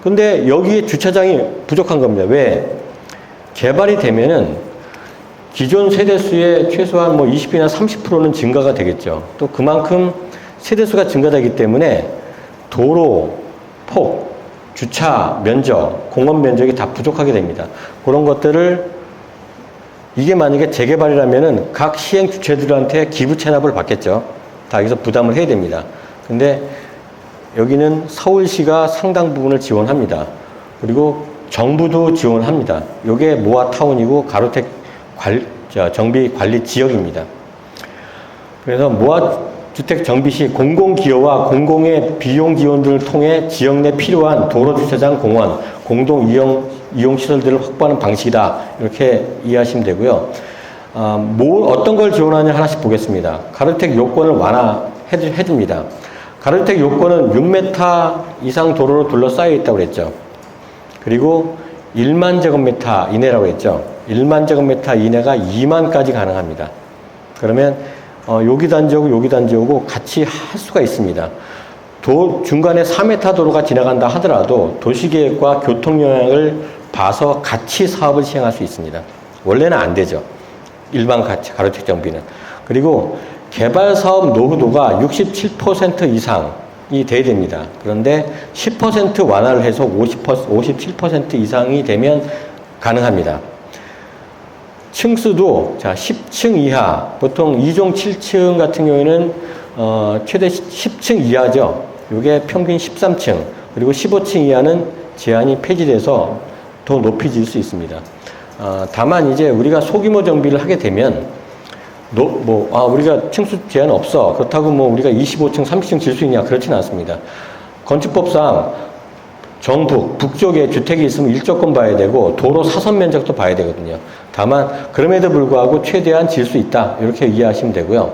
근데 여기에 주차장이 부족한 겁니다. 왜? 개발이 되면은 기존 세대수의 최소한 뭐 20이나 30%는 증가가 되겠죠. 또 그만큼 세대수가 증가되기 때문에 도로, 폭, 주차 면적, 공원 면적이 다 부족하게 됩니다. 그런 것들을 이게 만약에 재개발이라면은 각 시행 주체들한테 기부 체납을 받겠죠. 다 여기서 부담을 해야 됩니다. 근데 여기는 서울시가 상당 부분을 지원합니다. 그리고 정부도 지원합니다. 이게 모아타운이고 가로택 정비 관리 지역입니다. 그래서 모아주택 정비 시 공공기여와 공공의 비용 지원들을 통해 지역 내 필요한 도로, 주차장, 공원, 공동 이용 시설들을 확보하는 방식이다. 이렇게 이해하시면 되고요. 어떤 걸 지원하냐 하나씩 보겠습니다. 가로주택 요건을 완화해 줍니다. 가로주택 요건은 6m 이상 도로로 둘러싸여 있다고 그랬죠. 그리고 1만 제곱미터 이내라고 했죠. 1만 제곱미터 이내가 2만까지 가능합니다. 그러면 여기 단지하고 여기 단지하고 같이 할 수가 있습니다. 중간에 4m 도로가 지나간다 하더라도 도시계획과 교통영향을 봐서 같이 사업을 시행할 수 있습니다. 원래는 안 되죠. 일반 가로주택 정비는. 그리고 개발사업 노후도가 67% 이상이 돼야 됩니다. 그런데 10% 완화를 해서 57% 이상이 되면 가능합니다. 층수도 10층 이하, 보통 2종 7층 같은 경우에는 최대 10층 이하죠. 이게 평균 13층, 그리고 15층 이하는 제한이 폐지돼서 더 높이질 수 있습니다. 다만 이제 우리가 소규모 정비를 하게 되면 우리가 층수 제한 없어. 그렇다고 우리가 25층, 30층 질 수 있냐? 그렇지는 않습니다. 건축법상 북쪽에 주택이 있으면 일조권 봐야 되고 도로 사선 면적도 봐야 되거든요. 다만 그럼에도 불구하고 최대한 질 수 있다. 이렇게 이해하시면 되고요.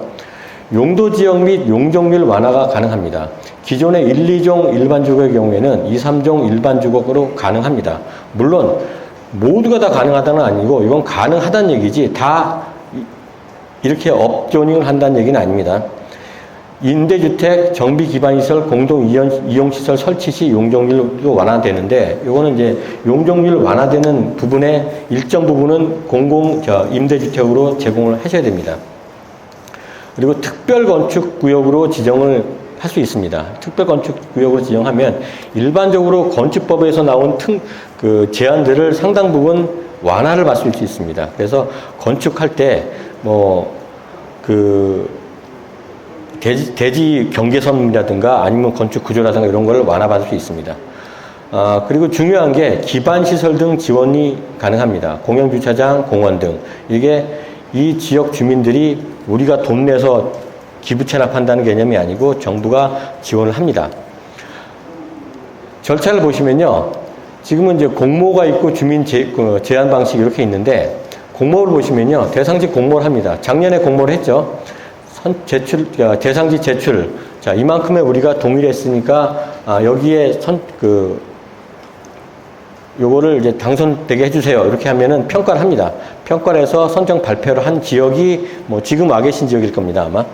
용도 지역 및 용적률 완화가 가능합니다. 기존의 1, 2종 일반 주거의 경우에는 2, 3종 일반 주거로 가능합니다. 물론 모두가 다 가능하다는 아니고 이건 가능하다는 얘기지 다 이렇게 업조닝을 한다는 얘기는 아닙니다. 임대주택, 정비기반시설, 공동이용시설 설치 시 용적률도 완화되는데 이거는 이제 용적률 완화되는 부분의 일정 부분은 임대주택으로 제공을 하셔야 됩니다. 그리고 특별건축구역으로 지정을 할 수 있습니다. 특별건축구역으로 지정하면 일반적으로 건축법에서 나온 제한들을 상당 부분 완화를 받을 수 있습니다. 그래서 건축할 때 대지 경계선이라든가 아니면 건축 구조라든가 이런 걸 완화받을 수 있습니다. 그리고 중요한 게 기반시설 등 지원이 가능합니다. 공영주차장, 공원 등. 이게 이 지역 주민들이 우리가 돈 내서 기부 체납한다는 개념이 아니고 정부가 지원을 합니다. 절차를 보시면요. 지금은 이제 공모가 있고 주민 제한 방식이 이렇게 있는데 공모를 보시면요. 대상지 공모를 합니다. 작년에 공모를 했죠. 대상지 제출. 자, 이만큼에 우리가 동의를 했으니까, 여기에 요거를 이제 당선되게 해주세요. 이렇게 하면은 평가를 합니다. 평가를 해서 선정 발표를 한 지역이 지금 와 계신 지역일 겁니다, 아마.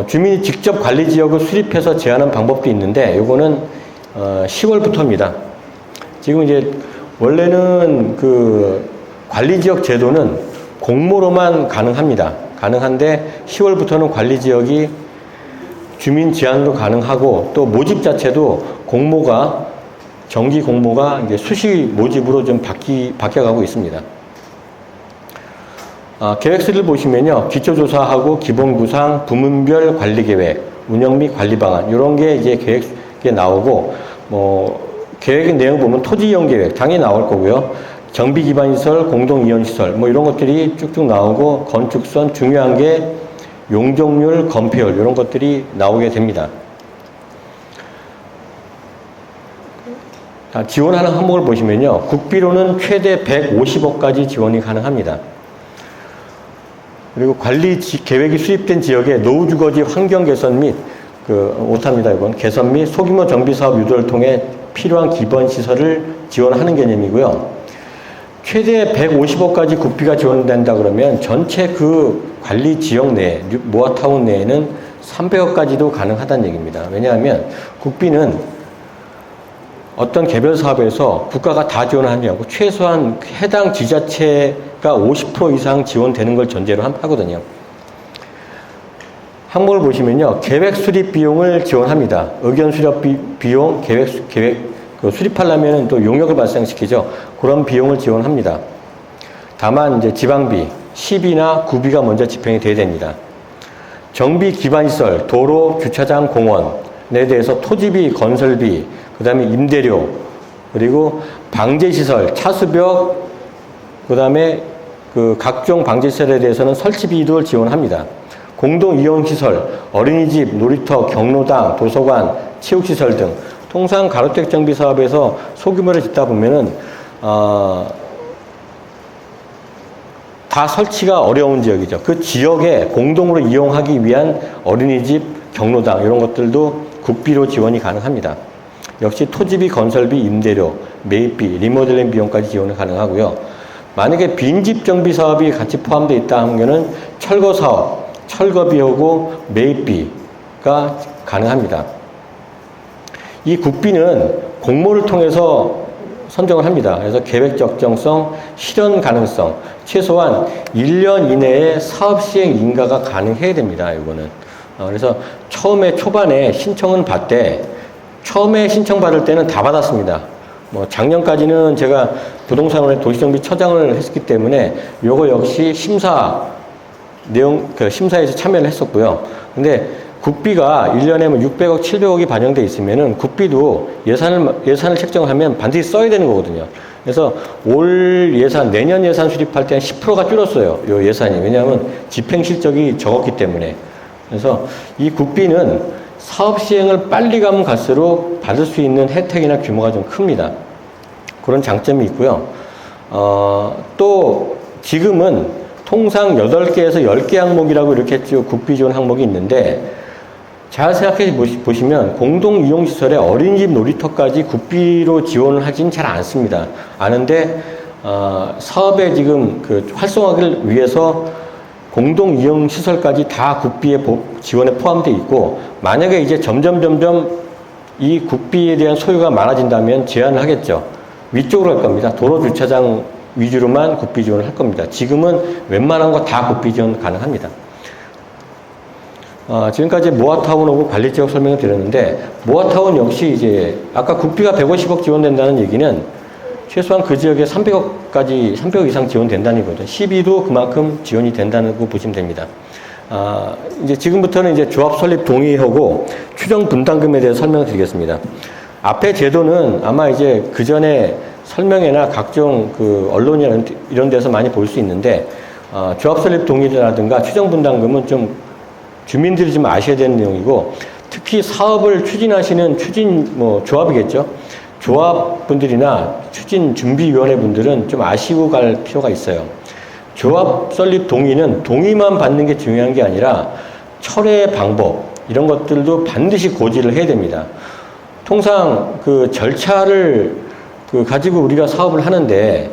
주민이 직접 관리 지역을 수립해서 제한하는 방법도 있는데, 요거는, 10월부터입니다. 지금 이제, 원래는 관리 지역 제도는 공모로만 가능합니다. 가능한데 10월부터는 관리 지역이 주민 제한으로 가능하고 또 모집 자체도 정기 공모가 이제 수시 모집으로 좀 바뀌어가고 있습니다. 계획서를 보시면요. 기초조사하고 기본구상, 부문별 관리계획, 운영 및 관리 방안, 이런 게 이제 계획에 나오고, 계획의 내용 보면 토지 이용 계획, 당연히 나올 거고요. 정비 기반 시설, 공동 이용 시설 뭐 이런 것들이 쭉쭉 나오고 건축선 중요한 게 용적률, 건폐율 이런 것들이 나오게 됩니다. 자, 지원하는 항목을 보시면요. 국비로는 최대 150억까지 지원이 가능합니다. 그리고 관리 계획이 수립된 지역의 노후주거지 환경 개선 및 오타입니다. 이건 개선 및 소규모 정비 사업 유도를 통해 필요한 기본 시설을 지원하는 개념이고요. 최대 150억까지 국비가 지원된다 그러면 전체 그 관리 지역 내, 모아타운 내에는 300억까지도 가능하다는 얘기입니다. 왜냐하면 국비는 어떤 개별 사업에서 국가가 다 지원하는 게 아니고 최소한 해당 지자체가 50% 이상 지원되는 걸 전제로 하거든요. 항목을 보시면요. 계획 수립 비용을 지원합니다. 의견 수립 비용, 계획 수립하려면 또 용역을 발생시키죠. 그런 비용을 지원합니다. 다만 이제 지방비, 시비나 구비가 먼저 집행이 돼야 됩니다. 정비 기반시설, 도로, 주차장, 공원에 대해서 토지비, 건설비, 그 다음에 임대료, 그리고 방제시설, 차수벽, 그 다음에 각종 방제시설에 대해서는 설치비도 지원합니다. 공동이용시설, 어린이집, 놀이터, 경로당, 도서관, 체육시설 등 통상 가로택 정비 사업에서 소규모를 짓다 보면은 다 설치가 어려운 지역이죠. 그 지역에 공동으로 이용하기 위한 어린이집, 경로당 이런 것들도 국비로 지원이 가능합니다. 역시 토지비, 건설비, 임대료, 매입비, 리모델링 비용까지 지원이 가능하고요. 만약에 빈집 정비 사업이 같이 포함되어 있다 하면은 철거 사업, 철거비하고 매입비가 가능합니다. 이 국비는 공모를 통해서 선정을 합니다. 그래서 계획 적정성, 실현 가능성, 최소한 1년 이내에 사업 시행 인가가 가능해야 됩니다. 이거는. 그래서 초반에 신청은 받되 처음에 신청받을 때는 다 받았습니다. 뭐 작년까지는 제가 부동산원의 도시정비처장을 했기 때문에 요거 역시 심사에서 참여를 했었고요. 근데 국비가 1년에 뭐 600억, 700억이 반영돼 있으면은 국비도 예산을 책정하면 반드시 써야 되는 거거든요. 그래서 올 예산, 내년 예산 수립할 때 한 10%가 줄었어요. 요 예산이. 왜냐하면 집행 실적이 적었기 때문에. 그래서 이 국비는 사업 시행을 빨리 가면 갈수록 받을 수 있는 혜택이나 규모가 좀 큽니다. 그런 장점이 있고요. 또 지금은 통상 8개에서 10개 항목이라고 이렇게 쭉 국비 지원 항목이 있는데 잘 생각해 보시면 공동이용시설에 어린이집 놀이터까지 국비로 지원을 하진 잘 않습니다. 아는데 사업의 지금 활성화를 위해서 공동이용시설까지 다 국비의 지원에 포함되어 있고 만약에 이제 점점 이 국비에 대한 소유가 많아진다면 제한을 하겠죠. 위쪽으로 할 겁니다. 도로 주차장 위주로만 국비 지원을 할 겁니다. 지금은 웬만한 거 다 국비 지원 가능합니다. 지금까지 모아타운하고 관리지역 설명을 드렸는데 모아타운 역시 이제 아까 국비가 150억 지원된다는 얘기는 최소한 그 지역에 300억 이상 지원된다는 거죠. 시비도 그만큼 지원이 된다는 거 보시면 됩니다. 이제 지금부터는 이제 조합 설립 동의하고 추정 분담금에 대해서 설명을 드리겠습니다. 앞에 제도는 아마 이제 그 전에 설명회나 각종 언론이나 이런 데서 많이 볼 수 있는데, 조합 설립 동의라든가 추정 분담금은 좀 주민들이 좀 아셔야 되는 내용이고, 특히 사업을 추진하시는 조합이겠죠. 조합분들이나 추진 준비위원회 분들은 좀 아시고 갈 필요가 있어요. 조합 설립 동의는 동의만 받는 게 중요한 게 아니라 철회 방법 이런 것들도 반드시 고지를 해야 됩니다. 통상 그 절차를 가지고 우리가 사업을 하는데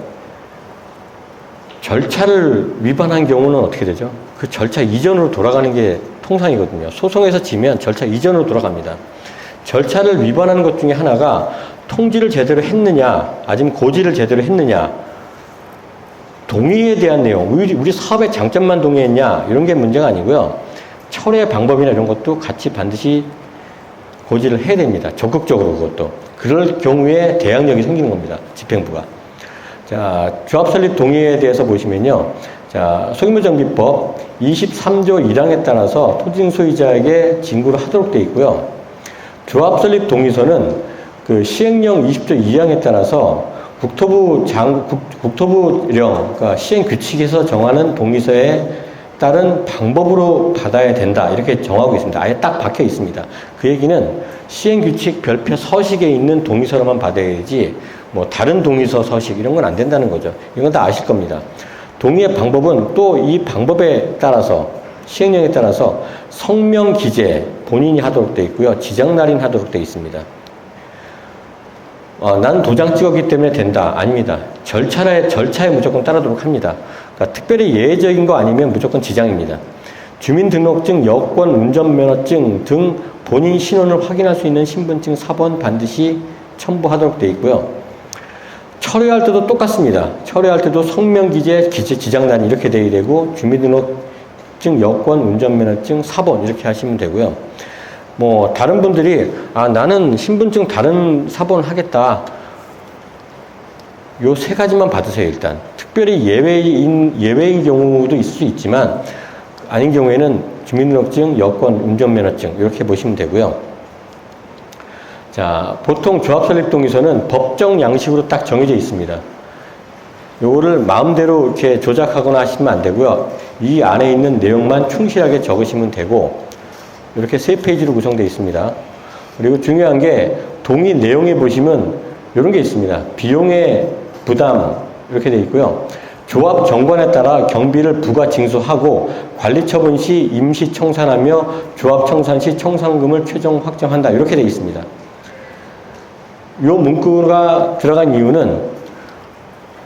절차를 위반한 경우는 어떻게 되죠? 그 절차 이전으로 돌아가는 게 통상이거든요. 소송에서 지면 절차 이전으로 돌아갑니다. 절차를 위반하는 것 중에 하나가 통지를 제대로 했느냐, 아니면 고지를 제대로 했느냐, 동의에 대한 내용, 우리 사업의 장점만 동의했냐, 이런 게 문제가 아니고요. 철회 방법이나 이런 것도 같이 반드시 고지를 해야 됩니다. 적극적으로 그것도. 그럴 경우에 대항력이 생기는 겁니다. 집행부가. 자, 조합 설립 동의에 대해서 보시면요. 자, 소규모정비법 23조 1항에 따라서 토지 소유자에게 진구를 하도록 되어 있고요. 조합 설립 동의서는 그 시행령 20조 2항에 따라서 국토부령, 그러니까 시행 규칙에서 정하는 동의서에 따른 방법으로 받아야 된다. 이렇게 정하고 있습니다. 아예 딱 박혀 있습니다. 그 얘기는 시행 규칙 별표 서식에 있는 동의서로만 받아야지, 뭐, 다른 동의서 서식, 이런 건 안 된다는 거죠. 이건 다 아실 겁니다. 동의의 방법은 또 이 방법에 따라서, 시행령에 따라서 성명 기재 본인이 하도록 되어 있고요. 지정날인 하도록 되어 있습니다. 난 도장 찍었기 때문에 된다. 아닙니다. 절차에 무조건 따르도록 합니다. 그러니까 특별히 예외적인 거 아니면 무조건 지장입니다. 주민등록증, 여권, 운전면허증 등 본인 신원을 확인할 수 있는 신분증 4번 반드시 첨부하도록 되어 있고요. 철회할 때도 똑같습니다. 철회할 때도 성명기재, 지장난 이렇게 되어야 되고, 주민등록증, 여권, 운전면허증 4번 이렇게 하시면 되고요. 뭐 다른 분들이 나는 신분증 다른 4번을 하겠다. 요 세 가지만 받으세요. 일단 특별히 예외의 경우도 있을 수 있지만 아닌 경우에는 주민등록증, 여권, 운전면허증 이렇게 보시면 되고요. 자, 보통 조합설립동의서는 법정 양식으로 딱 정해져 있습니다. 요거를 마음대로 이렇게 조작하거나 하시면 안 되고요. 이 안에 있는 내용만 충실하게 적으시면 되고, 이렇게 3페이지로 구성되어 있습니다. 그리고 중요한 게 동의 내용에 보시면 이런 게 있습니다. 비용의 부담 이렇게 되어 있고요. 조합 정관에 따라 경비를 부과 징수하고 관리 처분 시 임시 청산하며 조합 청산 시 청산금을 최종 확정한다. 이렇게 되어 있습니다. 이 문구가 들어간 이유는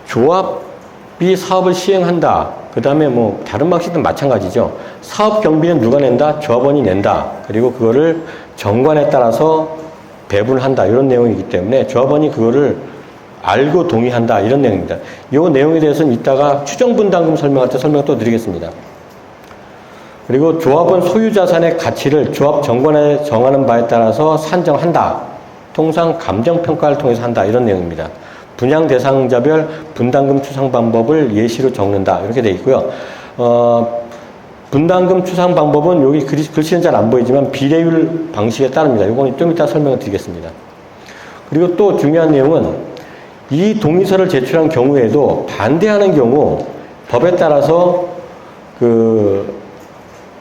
조합이 사업을 시행한다. 그 다음에 뭐 다른 방식도 마찬가지죠. 사업 경비는 누가 낸다? 조합원이 낸다. 그리고 그거를 정관에 따라서 배분한다. 이런 내용이기 때문에 조합원이 그거를 알고 동의한다. 이런 내용입니다. 이 내용에 대해서는 이따가 추정분담금 설명할 때 설명 또 드리겠습니다. 그리고 조합원 소유자산의 가치를 조합 정관에 정하는 바에 따라서 산정한다. 통상 감정평가를 통해서 한다. 이런 내용입니다. 분양 대상자별 분담금 추상 방법을 예시로 적는다. 이렇게 되어 있고요. 분담금 추상 방법은 여기 글씨는 잘 안 보이지만 비례율 방식에 따릅니다. 이건 좀 이따 설명을 드리겠습니다. 그리고 또 중요한 내용은 이 동의서를 제출한 경우에도 반대하는 경우 법에 따라서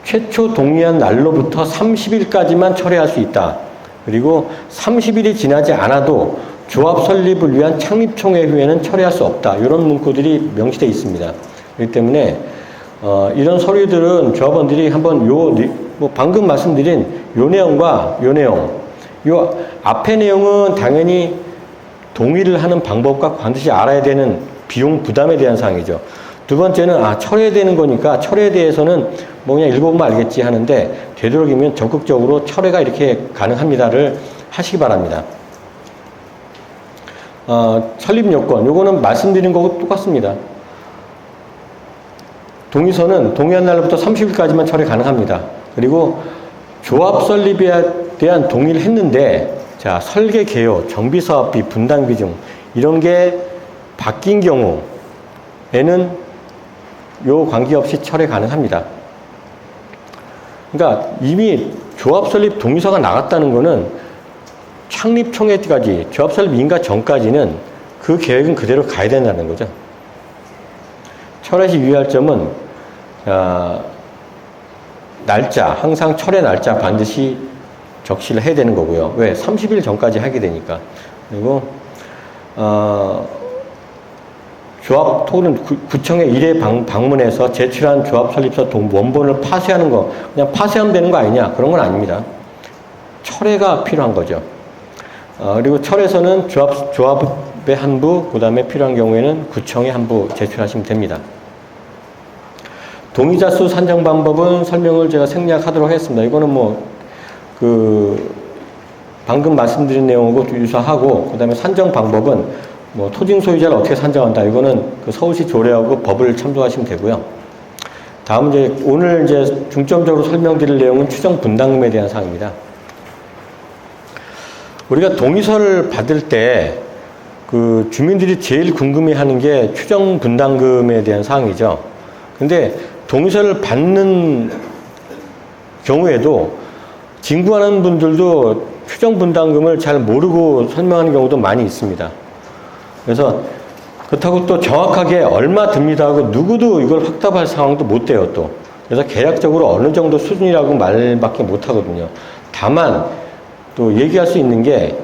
최초 동의한 날로부터 30일까지만 철회할 수 있다. 그리고 30일이 지나지 않아도 조합 설립을 위한 창립총회 후에는 철회할 수 없다. 이런 문구들이 명시되어 있습니다. 그렇기 때문에 이런 서류들은 조합원들이 한번 뭐 방금 말씀드린 요 내용과 요 내용, 요 앞의 내용은 당연히 동의를 하는 방법과 반드시 알아야 되는 비용 부담에 대한 사항이죠. 두 번째는 철회되는 거니까 철회에 대해서는 뭐 그냥 읽어보면 알겠지 하는데 되도록이면 적극적으로 철회가 이렇게 가능합니다를 하시기 바랍니다. 설립 요건, 요거는 말씀드린 거하고 똑같습니다. 동의서는 동의한 날로부터 30일까지만 철회 가능합니다. 그리고 조합 설립에 대한 동의를 했는데, 자, 설계 개요, 정비 사업비, 분당 비중, 이런 게 바뀐 경우에는 요 관계없이 철회 가능합니다. 그러니까 이미 조합 설립 동의서가 나갔다는 거는 창립총회까지, 조합 설립 인가 전까지는 그 계획은 그대로 가야 된다는 거죠. 철회 시 유의할 점은, 날짜, 항상 철회 날짜 반드시 적시를 해야 되는 거고요. 왜? 30일 전까지 하게 되니까. 그리고, 조합 토는 구청에 1회 방문해서 제출한 조합 설립서 원본을 파쇄하는 거, 그냥 파쇄하면 되는 거 아니냐? 그런 건 아닙니다. 철회가 필요한 거죠. 그리고 철에서는 조합의 한부, 그 다음에 필요한 경우에는 구청의 한부 제출하시면 됩니다. 동의자 수 산정 방법은 설명을 제가 생략하도록 하겠습니다. 이거는 방금 말씀드린 내용하고 유사하고, 그 다음에 산정 방법은 토지 소유자를 어떻게 산정한다. 이거는 서울시 조례하고 법을 참조하시면 되고요. 다음 오늘 중점적으로 설명드릴 내용은 추정 분담금에 대한 사항입니다. 우리가 동의서를 받을 때 주민들이 제일 궁금해하는 게 추정 분담금에 대한 사항이죠. 근데 동의서를 받는 경우에도 진구하는 분들도 추정 분담금을 잘 모르고 설명하는 경우도 많이 있습니다. 그래서 그렇다고 또 정확하게 얼마 듭니다 하고 누구도 이걸 확답할 상황도 못 돼요, 또. 그래서 계약적으로 어느 정도 수준이라고 말밖에 못 하거든요. 다만 또 얘기할 수 있는 게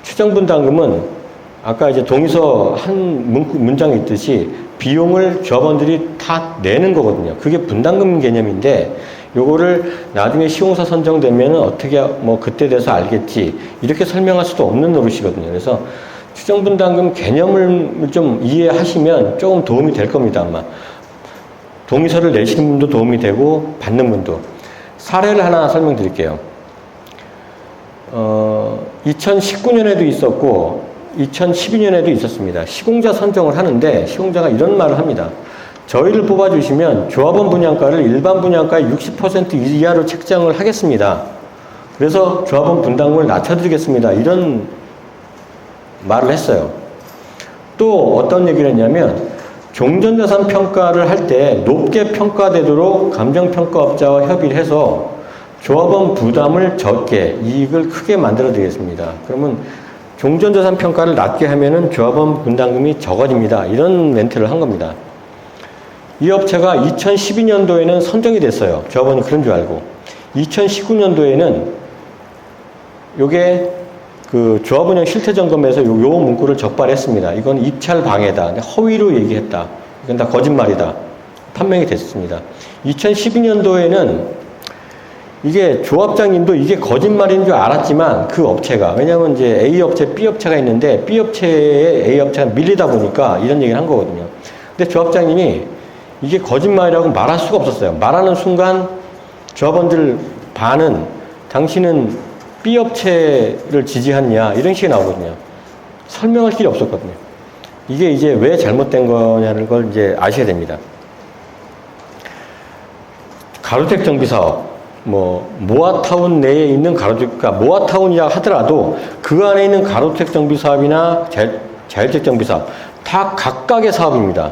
추정분담금은 아까 이제 동의서 한 문장에 있듯이 비용을 조합원들이 다 내는 거거든요. 그게 분담금 개념인데 요거를 나중에 시공사 선정되면 어떻게 뭐 그때 돼서 알겠지 이렇게 설명할 수도 없는 노릇이거든요. 그래서 추정분담금 개념을 좀 이해하시면 조금 도움이 될 겁니다. 아마 동의서를 내시는 분도 도움이 되고 받는 분도. 사례를 하나 설명드릴게요. 2019년에도 있었고 2012년에도 있었습니다. 시공자 선정을 하는데 시공자가 이런 말을 합니다. 저희를 뽑아주시면 조합원 분양가를 일반 분양가의 60% 이하로 책정을 하겠습니다. 그래서 조합원 분담금을 낮춰드리겠습니다. 이런 말을 했어요. 또 어떤 얘기를 했냐면 종전자산 평가를 할 때 높게 평가되도록 감정평가업자와 협의를 해서 조합원 부담을 적게 이익을 크게 만들어 드리겠습니다. 그러면 종전자산 평가를 낮게 하면은 조합원 분담금이 적어집니다. 이런 멘트를 한 겁니다. 이 업체가 2012년도에는 선정이 됐어요. 조합원이 그런 줄 알고. 2019년도에는 요게 그 조합운영 실태점검에서 요 문구를 적발했습니다. 이건 입찰 방해다. 허위로 얘기했다. 이건 다 거짓말이다. 판명이 됐습니다. 2012년도에는 이게 조합장님도 이게 거짓말인 줄 알았지만 그 업체가 왜냐하면 이제 A 업체, B 업체가 있는데 B 업체에 A 업체가 밀리다 보니까 이런 얘기를 한 거거든요. 근데 조합장님이 이게 거짓말이라고 말할 수가 없었어요. 말하는 순간 조합원들 반은 당신은 B 업체를 지지하느냐 이런 식이 나오거든요. 설명할 길이 없었거든요. 이게 이제 왜 잘못된 거냐는 걸 이제 아셔야 됩니다. 가로택 정비사업 뭐 모아타운 내에 있는 가로택, 그러니까 모아타운이라 하더라도 그 안에 있는 가로택 정비사업이나 자율택 정비사업 다 각각의 사업입니다.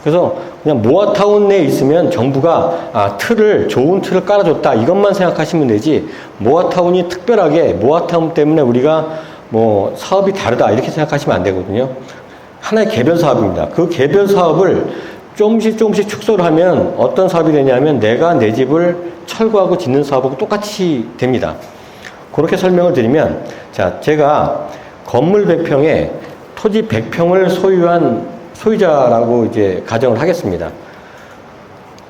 그래서 그냥 모아타운 내에 있으면 정부가 좋은 틀을 깔아줬다 이것만 생각하시면 되지 모아타운이 특별하게 모아타운 때문에 우리가 뭐 사업이 다르다 이렇게 생각하시면 안 되거든요. 하나의 개별 사업입니다. 그 개별 사업을 조금씩 축소를 하면 어떤 사업이 되냐면 내가 내 집을 철거하고 짓는 사업하고 똑같이 됩니다. 그렇게 설명을 드리면 자, 제가 건물 100평에 토지 100평을 소유한 소유자라고 이제 가정을 하겠습니다.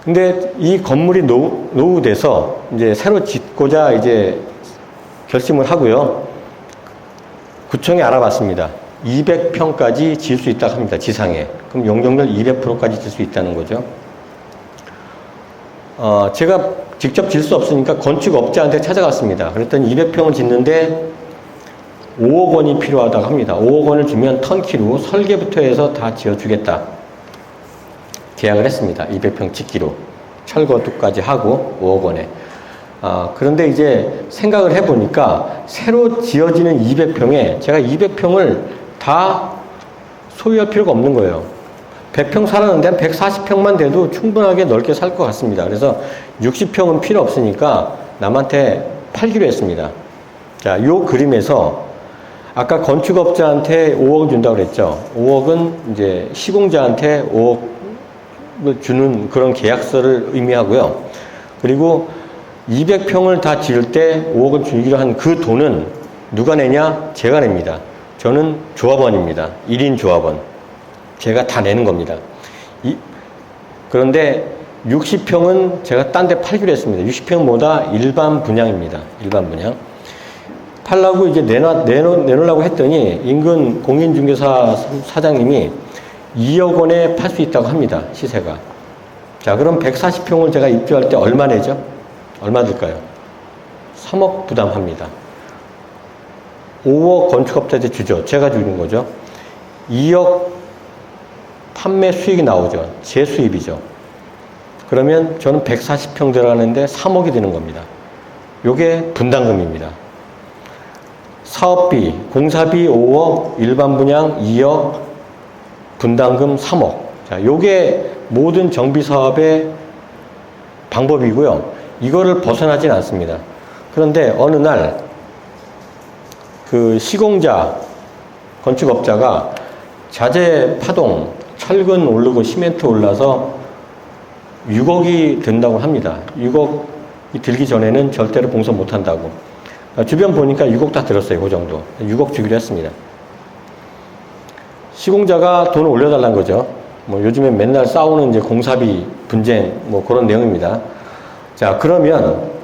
근데 이 건물이 노후돼서 이제 새로 짓고자 이제 결심을 하고요. 구청에 알아봤습니다. 200평까지 지을 수 있다고 합니다. 지상에. 그럼 용적률 200%까지 질 수 있다는 거죠. 제가 직접 질 수 없으니까 건축업자한테 찾아갔습니다. 그랬더니 200평을 짓는데 5억 원이 필요하다고 합니다. 5억 원을 주면 턴키로 설계부터 해서 다 지어주겠다. 계약을 했습니다. 200평 짓기로. 철거도까지 하고 5억 원에. 그런데 이제 생각을 해보니까 새로 지어지는 200평에 제가 200평을 다 소유할 필요가 없는 거예요. 100평 살았는데 한 140평만 돼도 충분하게 넓게 살 것 같습니다. 그래서 60평은 필요 없으니까 남한테 팔기로 했습니다. 자, 요 그림에서 아까 건축업자한테 5억 준다고 그랬죠. 5억은 이제 시공자한테 5억을 주는 그런 계약서를 의미하고요. 그리고 200평을 다 지을 때 5억을 주기로 한 그 돈은 누가 내냐? 제가 냅니다. 저는 조합원입니다. 1인 조합원. 제가 다 내는 겁니다. 그런데 60평은 제가 딴 데 팔기로 했습니다. 60평은 뭐다? 일반 분양입니다. 일반 분양. 팔라고 이제 내놓으려고 했더니 인근 공인중개사 사장님이 2억 원에 팔 수 있다고 합니다. 시세가. 자, 그럼 140평을 제가 입주할 때 얼마 내죠? 얼마 들까요? 3억 부담합니다. 5억 건축업자한테 주죠. 제가 주는 거죠. 2억 판매 수익이 나오죠. 제 수입이죠. 그러면 저는 140평 들어가는데 3억이 되는 겁니다. 요게 분담금입니다. 사업비, 공사비 5억, 일반 분양 2억, 분담금 3억. 자, 요게 모든 정비 사업의 방법이고요. 이거를 벗어나진 않습니다. 그런데 어느 날 그 시공자, 건축업자가 자재 파동, 철근 오르고 시멘트 올라서 6억이 든다고 합니다. 6억이 들기 전에는 절대로 봉사 못 한다고. 주변 보니까 6억 다 들었어요. 그 정도. 6억 주기로 했습니다. 시공자가 돈을 올려달라는 거죠. 뭐 요즘에 맨날 싸우는 이제 공사비, 분쟁, 뭐 그런 내용입니다. 자, 그러면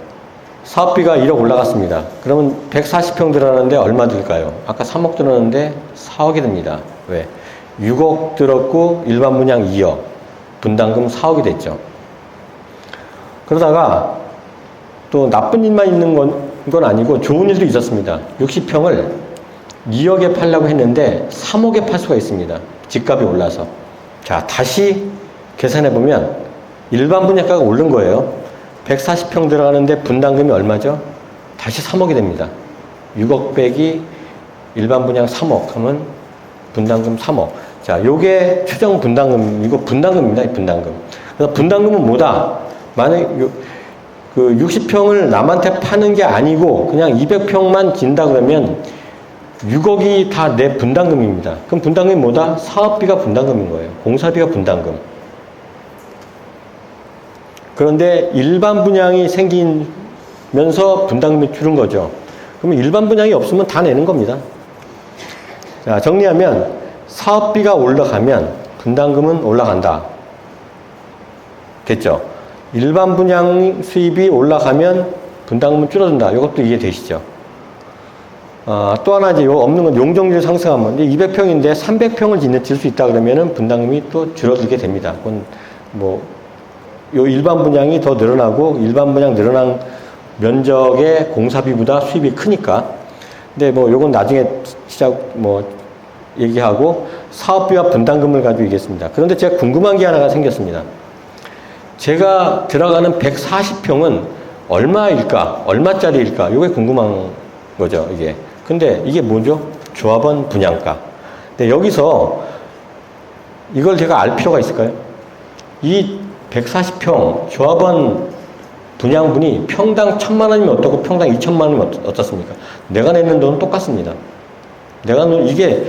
사업비가 1억 올라갔습니다. 그러면 140평 들어가는데 얼마 들까요? 아까 3억 들었는데 4억이 듭니다. 왜? 6억 들었고 일반 분양 2억, 분담금 4억이 됐죠. 그러다가 또 나쁜 일만 있는 건 아니고 좋은 일도 있었습니다. 60평을 2억에 팔려고 했는데 3억에 팔 수가 있습니다. 집값이 올라서. 자, 다시 계산해보면 일반 분양가가 오른 거예요. 140평 들어가는데 분담금이 얼마죠? 다시 3억이 됩니다. 6억 빼기 일반 분양 3억 하면 분담금 3억. 자, 요게 추정 분담금이고 분담금입니다. 분담금. 그래서 분담금은 뭐다? 만약 그 60평을 남한테 파는 게 아니고 그냥 200평만 진다 그러면 6억이 다 내 분담금입니다. 그럼 분담금이 뭐다? 사업비가 분담금인 거예요. 공사비가 분담금. 그런데 일반 분양이 생기면서 분담금이 줄은 거죠. 그러면 일반 분양이 없으면 다 내는 겁니다. 자, 정리하면 사업비가 올라가면 분담금은 올라간다. 됐죠? 일반 분양 수입이 올라가면 분담금은 줄어든다. 이것도 이해되시죠? 또 하나 이제 없는 건 용적률이 상승하면 이제 200평인데 300평을 질 수 있다 그러면은 분담금이 또 줄어들게 됩니다. 그건 뭐 요 일반 분양이 더 늘어나고 일반 분양 늘어난 면적의 공사비보다 수입이 크니까. 근데 뭐 요건 나중에 시작 뭐 얘기하고 사업비와 분담금을 가지고 얘기했습니다. 그런데 제가 궁금한 게 하나가 생겼습니다. 제가 들어가는 140평은 얼마일까? 얼마짜리일까? 요게 궁금한 거죠, 이게. 근데 이게 뭐죠? 조합원 분양가. 근데 여기서 이걸 제가 알 필요가 있을까요? 이 140평 조합원 분양분이 평당 1,000만 원이면 어떻고 평당 2,000만 원이면 어떻습니까? 내가 내는 돈은 똑같습니다. 이게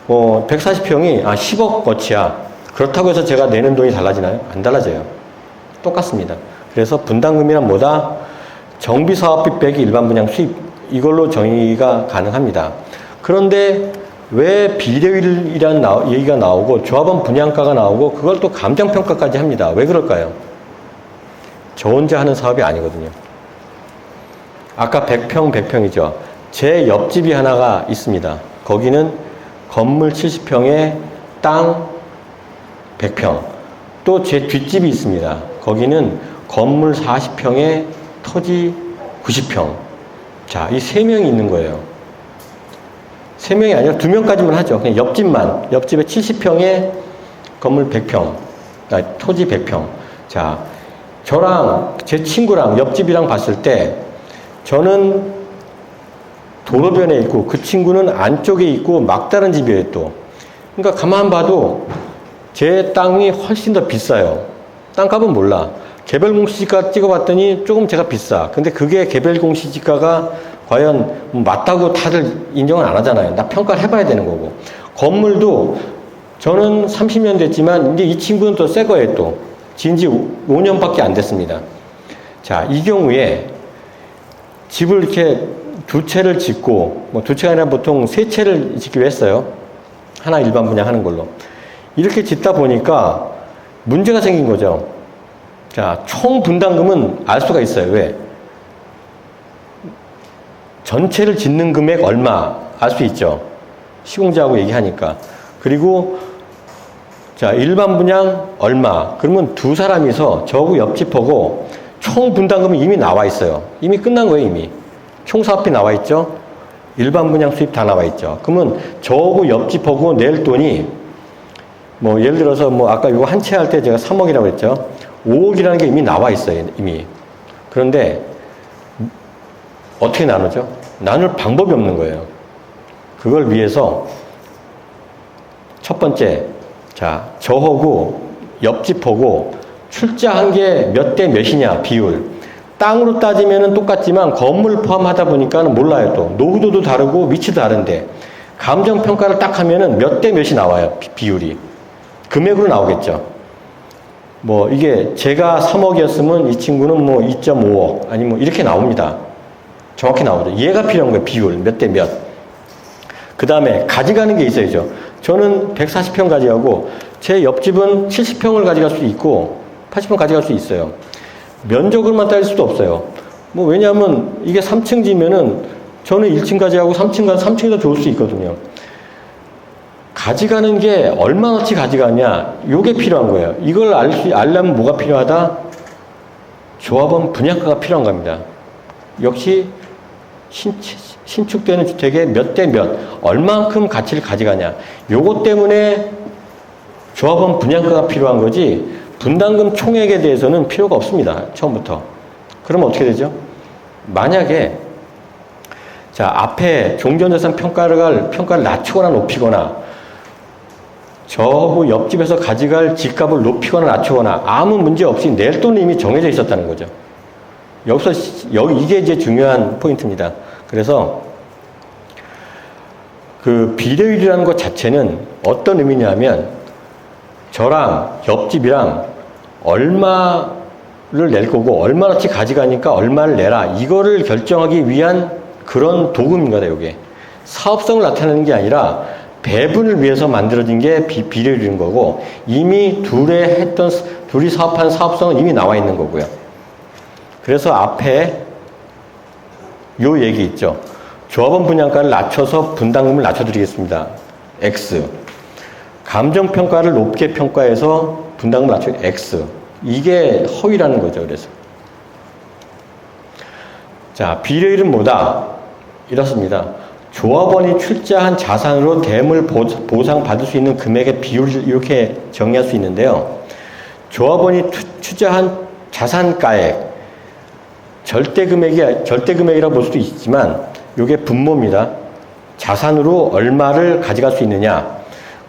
140평이 10억 거치야. 그렇다고 해서 제가 내는 돈이 달라지나요? 안 달라져요. 똑같습니다. 그래서 분담금이란 뭐다? 정비사업비 빼기 일반 분양 수입, 이걸로 정의가 가능합니다. 그런데 왜 비례율이라는 얘기가 나오고 조합원 분양가가 나오고 그걸 또 감정평가까지 합니다. 왜 그럴까요? 저 혼자 하는 사업이 아니거든요. 아까 100평이죠. 제 옆집이 하나가 있습니다. 거기는 건물 70평에 땅 100평. 또 제 뒷집이 있습니다. 거기는 건물 40평에 토지 90평. 자, 이 3명이 있는 거예요. 3명이 아니라 2명까지만 하죠. 그냥 옆집에 70평에 건물 100평, 토지 100평. 자, 저랑 제 친구랑 옆집이랑 봤을 때 저는 도로변에 있고 그 친구는 안쪽에 있고 막다른 집이에요, 또. 그러니까 가만 봐도 제 땅이 훨씬 더 비싸요. 땅값은 몰라. 개별공시지가 찍어봤더니 조금 제가 비싸. 근데 그게 개별공시지가가 과연 맞다고 다들 인정을 안 하잖아요. 나 평가를 해봐야 되는 거고. 건물도 저는 30년 됐지만 이제 이 친구는 또 새 거예요, 또. 지은 지 5년밖에 안 됐습니다. 자, 이 경우에 집을 이렇게 2채를 짓고, 뭐 2채가 아니라 보통 3채를 짓기로 했어요. 하나 일반 분양하는 걸로. 이렇게 짓다 보니까 문제가 생긴 거죠. 자, 총 분담금은 알 수가 있어요. 왜? 전체를 짓는 금액 얼마 알 수 있죠. 시공자하고 얘기하니까. 그리고 자, 일반 분양 얼마. 그러면 두 사람이서 저하고 옆집하고 총 분담금이 이미 나와 있어요. 이미 끝난 거예요, 이미. 총 사업비 나와 있죠. 일반 분양 수입 다 나와 있죠. 그러면 저하고 옆집하고 낼 돈이 뭐 예를 들어서 뭐 아까 이거 한 채 할 때 제가 3억이라고 했죠. 5억이라는 게 이미 나와 있어요, 이미. 그런데 어떻게 나누죠? 나눌 방법이 없는 거예요. 그걸 위해서 첫 번째, 자, 저하고 옆집하고 출자한 게 몇 대 몇이냐, 비율. 땅으로 따지면 똑같지만 건물 포함하다 보니까 몰라요, 또. 노후도도 다르고 위치도 다른데. 감정평가를 딱 하면은 몇 대 몇이 나와요. 비율이. 금액으로 나오겠죠. 뭐 이게 제가 3억이었으면 이 친구는 뭐 2.5억 아니 뭐 이렇게 나옵니다. 정확히 나오죠. 이해가 필요한 거예요. 비율 몇 대 몇. 그 다음에 가져가는 게 있어야죠. 저는 140평 가져가고 제 옆집은 70평을 가져갈 수 있고 80평 가져갈 수 있어요. 면적으로만 따질 수도 없어요. 뭐 왜냐하면 이게 3층 지면은 저는 1층 가져가고 3층 가서 3층이 더 좋을 수 있거든요. 가져가는 게 얼마나치 가져가냐 요게 필요한 거예요. 이걸 알려면 뭐가 필요하다? 조합원 분양가가 필요한 겁니다. 역시 신축되는 주택의 몇 대 몇, 얼만큼 가치를 가져가냐. 요것 때문에 조합원 분양가가 필요한 거지 분담금 총액에 대해서는 필요가 없습니다. 처음부터. 그러면 어떻게 되죠? 만약에 자 앞에 종전자산 평가를 낮추거나 높이거나 저하고 옆집에서 가져갈 집값을 높이거나 낮추거나 아무 문제 없이 낼 돈은 이미 정해져 있었다는 거죠. 이게 이제 중요한 포인트입니다. 그래서 그 비례율이라는 것 자체는 어떤 의미냐면 저랑 옆집이랑 얼마를 낼 거고 얼마나치 가져가니까 얼마를 내라 이거를 결정하기 위한 그런 도구인 거다. 이게 사업성을 나타내는 게 아니라 배분을 위해서 만들어진 게 비례율인 거고 이미 둘이 사업한 사업성은 이미 나와 있는 거고요. 그래서 앞에 요 얘기 있죠. 조합원 분양가를 낮춰서 분담금을 낮춰드리겠습니다. X. 감정평가를 높게 평가해서 분담금을 낮춰 X. 이게 허위라는 거죠. 그래서 자 비례율은 뭐다? 이렇습니다. 조합원이 출자한 자산으로 대물 보상받을 수 있는 금액의 비율을 이렇게 정의할 수 있는데요. 조합원이 투자한 자산가액 절대금액이라고 볼 수도 있지만 이게 분모입니다. 자산으로 얼마를 가져갈 수 있느냐.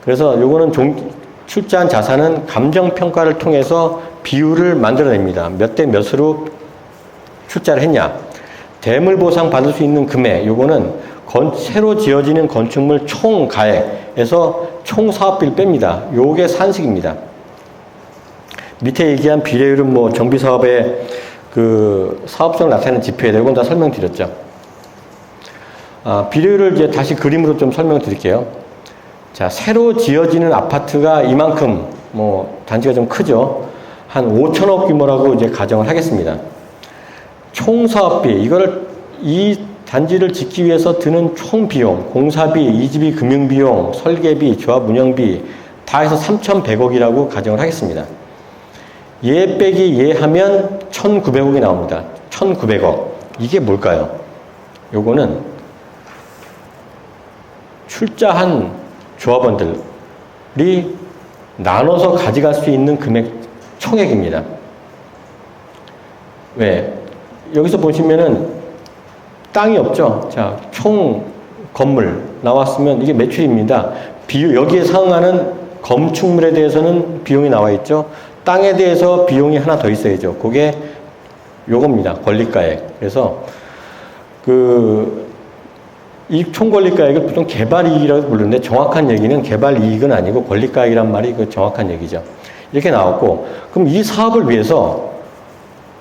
그래서 요거는 출자한 자산은 감정평가를 통해서 비율을 만들어냅니다. 몇 대 몇으로 출자를 했냐. 대물보상 받을 수 있는 금액, 요거는 새로 지어지는 건축물 총 가액에서 총 사업비를 뺍니다. 요게 산식입니다. 밑에 얘기한 비례율은 뭐 정비사업의 그 사업성을 나타내는 지표에 대고 다 설명드렸죠. 비례율을 이제 다시 그림으로 좀 설명드릴게요. 자, 새로 지어지는 아파트가 이만큼, 뭐, 단지가 좀 크죠. 한 5천억 규모라고 이제 가정을 하겠습니다. 총 사업비, 이 단지를 짓기 위해서 드는 총 비용, 공사비, 이주비, 금융비용, 설계비, 조합 운영비 다 해서 3,100억이라고 가정을 하겠습니다. 얘 빼기 얘 하면 1,900억이 나옵니다. 1,900억. 이게 뭘까요? 요거는 출자한 조합원들이 나눠서 가져갈 수 있는 금액 총액입니다. 왜? 여기서 보시면은 땅이 없죠. 자, 총 건물 나왔으면 이게 매출입니다. 여기에 상응하는 건축물에 대해서는 비용이 나와 있죠. 땅에 대해서 비용이 하나 더 있어야죠. 그게 요겁니다. 권리가액. 그래서 이 총권리가액을 보통 개발이익이라고 부르는데 정확한 얘기는 개발이익은 아니고 권리가액이란 말이 그 정확한 얘기죠. 이렇게 나왔고 그럼 이 사업을 위해서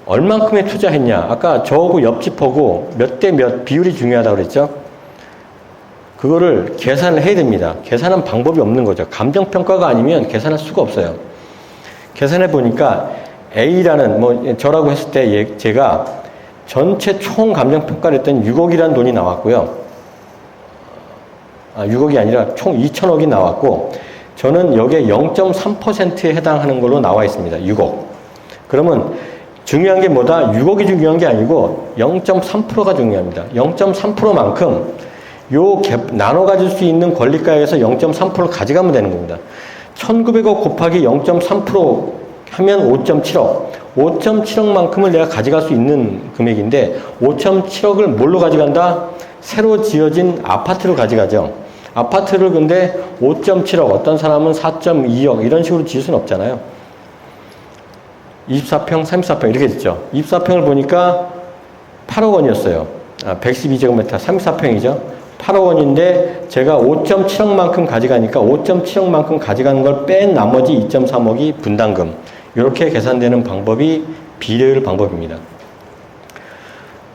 얼만큼에 투자했냐. 아까 저하고 옆집하고 몇 대 몇 비율이 중요하다고 그랬죠. 그거를 계산을 해야 됩니다. 계산한 방법이 없는 거죠. 감정평가가 아니면 계산할 수가 없어요. 계산해 보니까 A라는 뭐 저라고 했을 때 제가 전체 총 감정평가를 했더니 6억이라는 돈이 나왔고요. 6억이 아니라 총 2천억이 나왔고 저는 여기에 0.3%에 해당하는 걸로 나와 있습니다. 6억. 그러면 중요한 게 뭐다? 6억이 중요한 게 아니고 0.3%가 중요합니다. 0.3%만큼 나눠 가질 수 있는 권리가에서 0.3%를 가져가면 되는 겁니다. 1,900억 곱하기 0.3% 하면 5.7억. 5.7억만큼을 내가 가져갈 수 있는 금액인데 5.7억을 뭘로 가져간다? 새로 지어진 아파트로 가져가죠. 아파트를 근데 5.7억, 어떤 사람은 4.2억 이런 식으로 지을 수는 없잖아요. 24평, 34평 이렇게 됐죠. 24평을 보니까 8억 원이었어요. 112제곱미터, 34평이죠. 8억 원인데 제가 5.7억만큼 가져가니까 5.7억만큼 가져가는 걸 뺀 나머지 2.3억이 분담금. 이렇게 계산되는 방법이 비례율 방법입니다.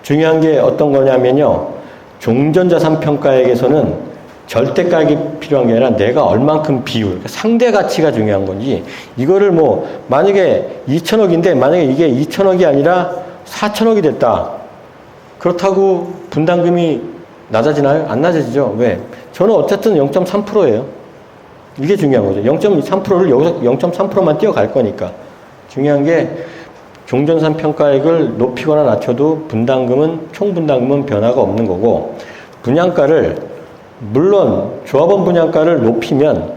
중요한 게 어떤 거냐면요. 종전자산 평가액에서는 절대가액이 필요한 게 아니라 내가 얼만큼 비율, 그러니까 상대 가치가 중요한 건지, 이거를 뭐 만약에 2천억인데 만약에 이게 2천억이 아니라 4천억이 됐다. 그렇다고 분담금이 낮아지나요? 안 낮아지죠. 왜? 저는 어쨌든 0.3%예요. 이게 중요한 거죠. 0.3%를 여기서 0.3%만 뛰어갈 거니까. 중요한 게 종전산 평가액을 높이거나 낮춰도 분담금은, 총 분담금은 변화가 없는 거고, 분양가를 물론 조합원 분양가를 높이면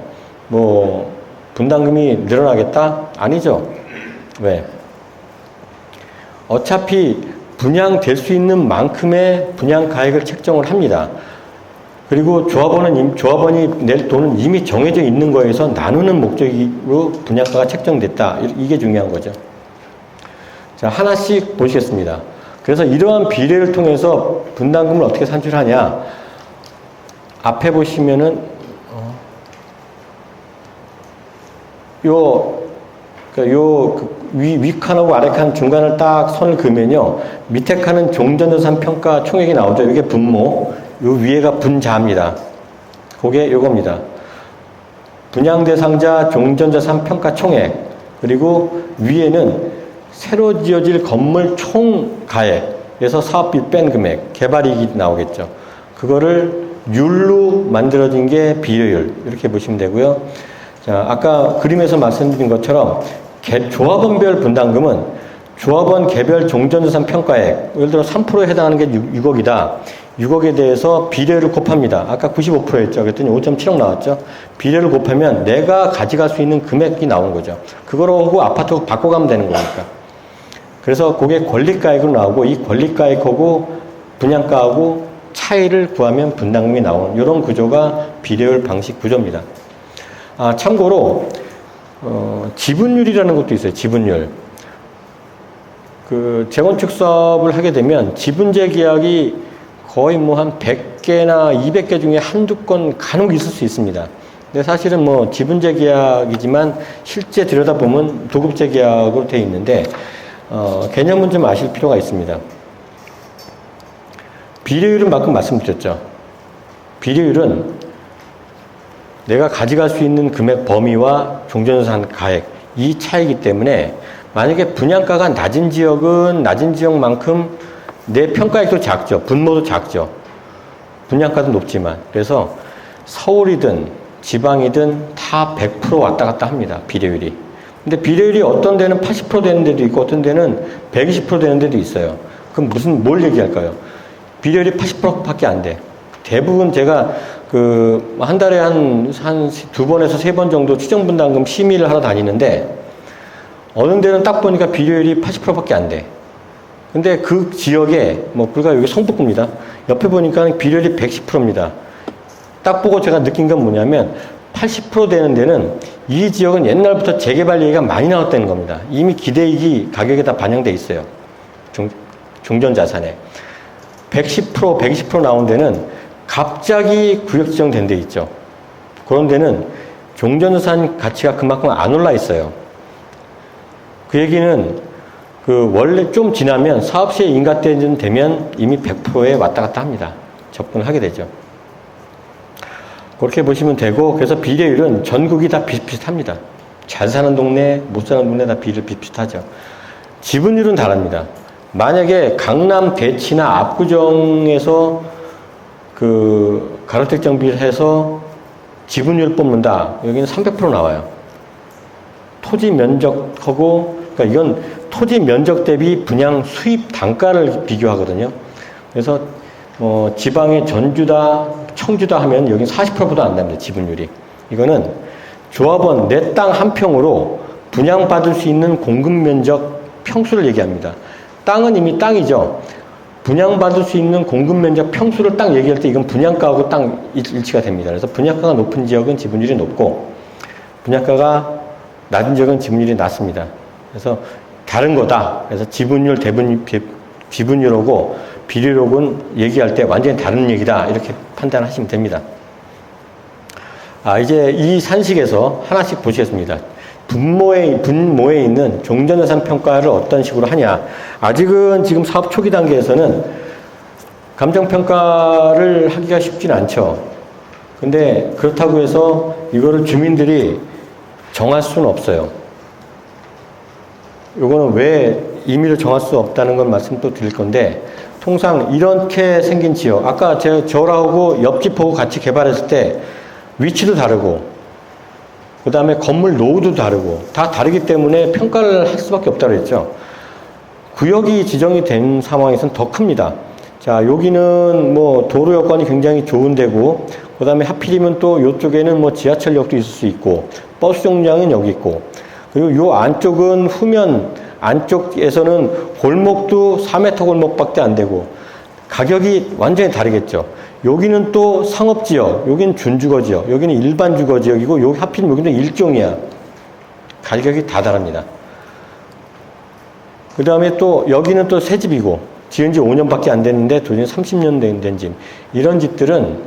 뭐 분담금이 늘어나겠다? 아니죠. 왜? 어차피 분양될 수 있는 만큼의 분양가액을 책정을 합니다. 그리고 조합원이 낼 돈은 이미 정해져 있는 거에서 나누는 목적으로 분양가가 책정됐다. 이게 중요한 거죠. 자, 하나씩 보시겠습니다. 그래서 이러한 비례를 통해서 분담금을 어떻게 산출하냐? 앞에 보시면은 위 칸하고 아래 칸 중간을 딱 선을 그으면요, 밑에 칸은 종전자산 평가 총액이 나오죠. 이게 분모, 요 위에가 분자입니다. 그게 요겁니다. 분양 대상자 종전자산 평가 총액, 그리고 위에는 새로 지어질 건물 총 가액에서 사업비 뺀 금액, 개발이익이 나오겠죠. 그거를 율로 만들어진 게 비례율, 이렇게 보시면 되고요. 자, 아까 그림에서 말씀드린 것처럼 조합원별 분담금은 조합원 개별 종전자산 평가액, 예를 들어 3%에 해당하는 게 6억이다. 6억에 대해서 비례를 곱합니다. 아까 95%였죠. 그랬더니 5.7억 나왔죠. 비례를 곱하면 내가 가져갈 수 있는 금액이 나오는 거죠. 그거로 하고 아파트 바꿔가면 되는 거니까. 그래서 그게 권리가액으로 나오고, 이 권리가액하고 분양가하고 차이를 구하면 분담금이 나오는 이런 구조가 비례율 방식 구조입니다. 아, 참고로 지분율이라는 것도 있어요. 지분율. 그 재건축 사업을 하게 되면 지분제 계약이 거의 뭐 한 100개나 200개 중에 한두 건 간혹 있을 수 있습니다. 근데 사실은 뭐 지분제 계약이지만 실제 들여다보면 도급제 계약으로 되어 있는데 개념은 좀 아실 필요가 있습니다. 비례율은 방금 말씀드렸죠. 비례율은 내가 가져갈 수 있는 금액 범위와 종전자산 가액, 이 차이기 때문에 만약에 분양가가 낮은 지역은 낮은 지역만큼 내 평가액도 작죠. 분모도 작죠. 분양가도 높지만. 그래서 서울이든 지방이든 다 100% 왔다 갔다 합니다. 비례율이. 근데 비례율이 어떤 데는 80% 되는 데도 있고 어떤 데는 120% 되는 데도 있어요. 그럼 뭘 얘기할까요? 비례율이 80%밖에 안 돼. 대부분 제가 한 달에 한 2번에서 3번 정도 추정분담금 심의를 하러 다니는데 어느 데는 딱 보니까 비례율이 80%밖에 안 돼. 근데 그 지역에 불과 여기 성북구입니다. 옆에 보니까 비례율이 110%입니다. 딱 보고 제가 느낀 건 뭐냐면 80% 되는 데는 이 지역은 옛날부터 재개발 얘기가 많이 나왔다는 겁니다. 이미 기대이익이 가격에 다 반영돼 있어요. 종전자산에. 110%, 120% 나온 데는 갑자기 구역 지정된 데 있죠. 그런 데는 종전자산 가치가 그만큼 안 올라 있어요. 그 얘기는 원래 좀 지나면 사업시에 인가되면 이미 100%에 왔다 갔다 합니다. 접근하게 되죠. 그렇게 보시면 되고, 그래서 비례율은 전국이 다 비슷비슷합니다. 잘 사는 동네, 못 사는 동네 다 비례율 비슷하죠. 지분율은 다릅니다. 만약에 강남 대치나 압구정에서 가로택 정비를 해서 지분율 뽑는다. 여기는 300% 나와요. 토지 면적하고, 그러니까 이건 토지 면적 대비 분양 수입 단가를 비교하거든요. 그래서 지방의 전주다, 청주다 하면 여긴 40%보다 안 됩니다. 지분율이. 이거는 조합원 내 땅 한 평으로 분양받을 수 있는 공급 면적 평수를 얘기합니다. 땅은 이미 땅이죠. 분양받을 수 있는 공급 면적 평수를 딱 얘기할 때 이건 분양가하고 딱 일치가 됩니다. 그래서 분양가가 높은 지역은 지분율이 높고 분양가가 낮은 지역은 지분율이 낮습니다. 그래서 다른 거다. 그래서 지분율, 지분율하고 비례록은 얘기할 때 완전히 다른 얘기다. 이렇게 판단하시면 됩니다. 이제 이 산식에서 하나씩 보시겠습니다. 분모에 있는 종전자산 평가를 어떤 식으로 하냐. 아직은 지금 사업 초기 단계에서는 감정평가를 하기가 쉽진 않죠. 근데 그렇다고 해서 이거를 주민들이 정할 수는 없어요. 요거는 왜 임의로 정할 수 없다는 걸 말씀 또 드릴 건데, 통상 이렇게 생긴 지역, 아까 저하고 옆집 보고 같이 개발했을 때 위치도 다르고, 그 다음에 건물 노후도 다르고, 다 다르기 때문에 평가를 할 수밖에 없다고 했죠. 구역이 지정이 된 상황에서는 더 큽니다. 자, 여기는 뭐 도로 여건이 굉장히 좋은 데고, 그 다음에 하필이면 또 이쪽에는 뭐 지하철역도 있을 수 있고, 버스 정류장은 여기 있고, 그리고 요 안쪽은 후면 안쪽에서는 골목도 4m 골목밖에 안 되고, 가격이 완전히 다르겠죠. 여기는 또 상업지역, 여기는 준주거지역, 여기는 일반 주거지역이고, 여기 하필 여기는 일종이야. 가격이 다 다릅니다. 그 다음에 또 여기는 또 새 집이고, 지은 지 5년밖에 안 됐는데 도저히 30년 된 집. 이런 집들은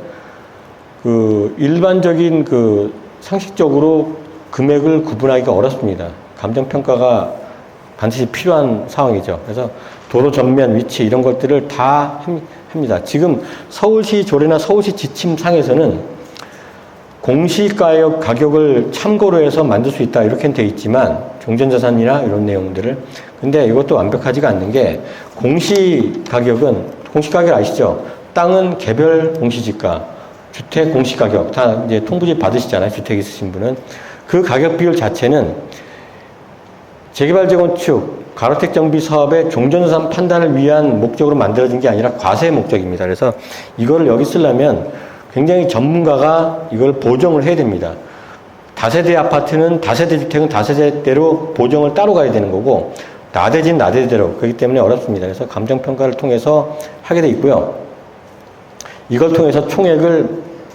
그 일반적인 그 상식적으로 금액을 구분하기가 어렵습니다. 감정평가가 반드시 필요한 상황이죠. 그래서 도로 전면 위치 이런 것들을 다 합니다. 지금 서울시 조례나 서울시 지침상에서는 공시가격 가격을 참고로 해서 만들 수 있다 이렇게 돼 있지만, 종전자산이나 이런 내용들을. 근데 이것도 완벽하지가 않는 게, 공시가격은, 공시가격 아시죠? 땅은 개별 공시지가, 주택 공시가격, 다 이제 통부지 받으시잖아요. 주택 있으신 분은. 그 가격 비율 자체는 재개발 재건축, 가로택 정비 사업의 종전자산 판단을 위한 목적으로 만들어진 게 아니라 과세의 목적입니다. 그래서 이거를 여기 쓰려면 굉장히 전문가가 이걸 보정을 해야 됩니다. 다세대 아파트는, 다세대 주택은 다세대대로 보정을 따로 가야 되는 거고, 나대지는 나대대로. 그렇기 때문에 어렵습니다. 그래서 감정평가를 통해서 하게 돼 있고요. 이걸 통해서 총액을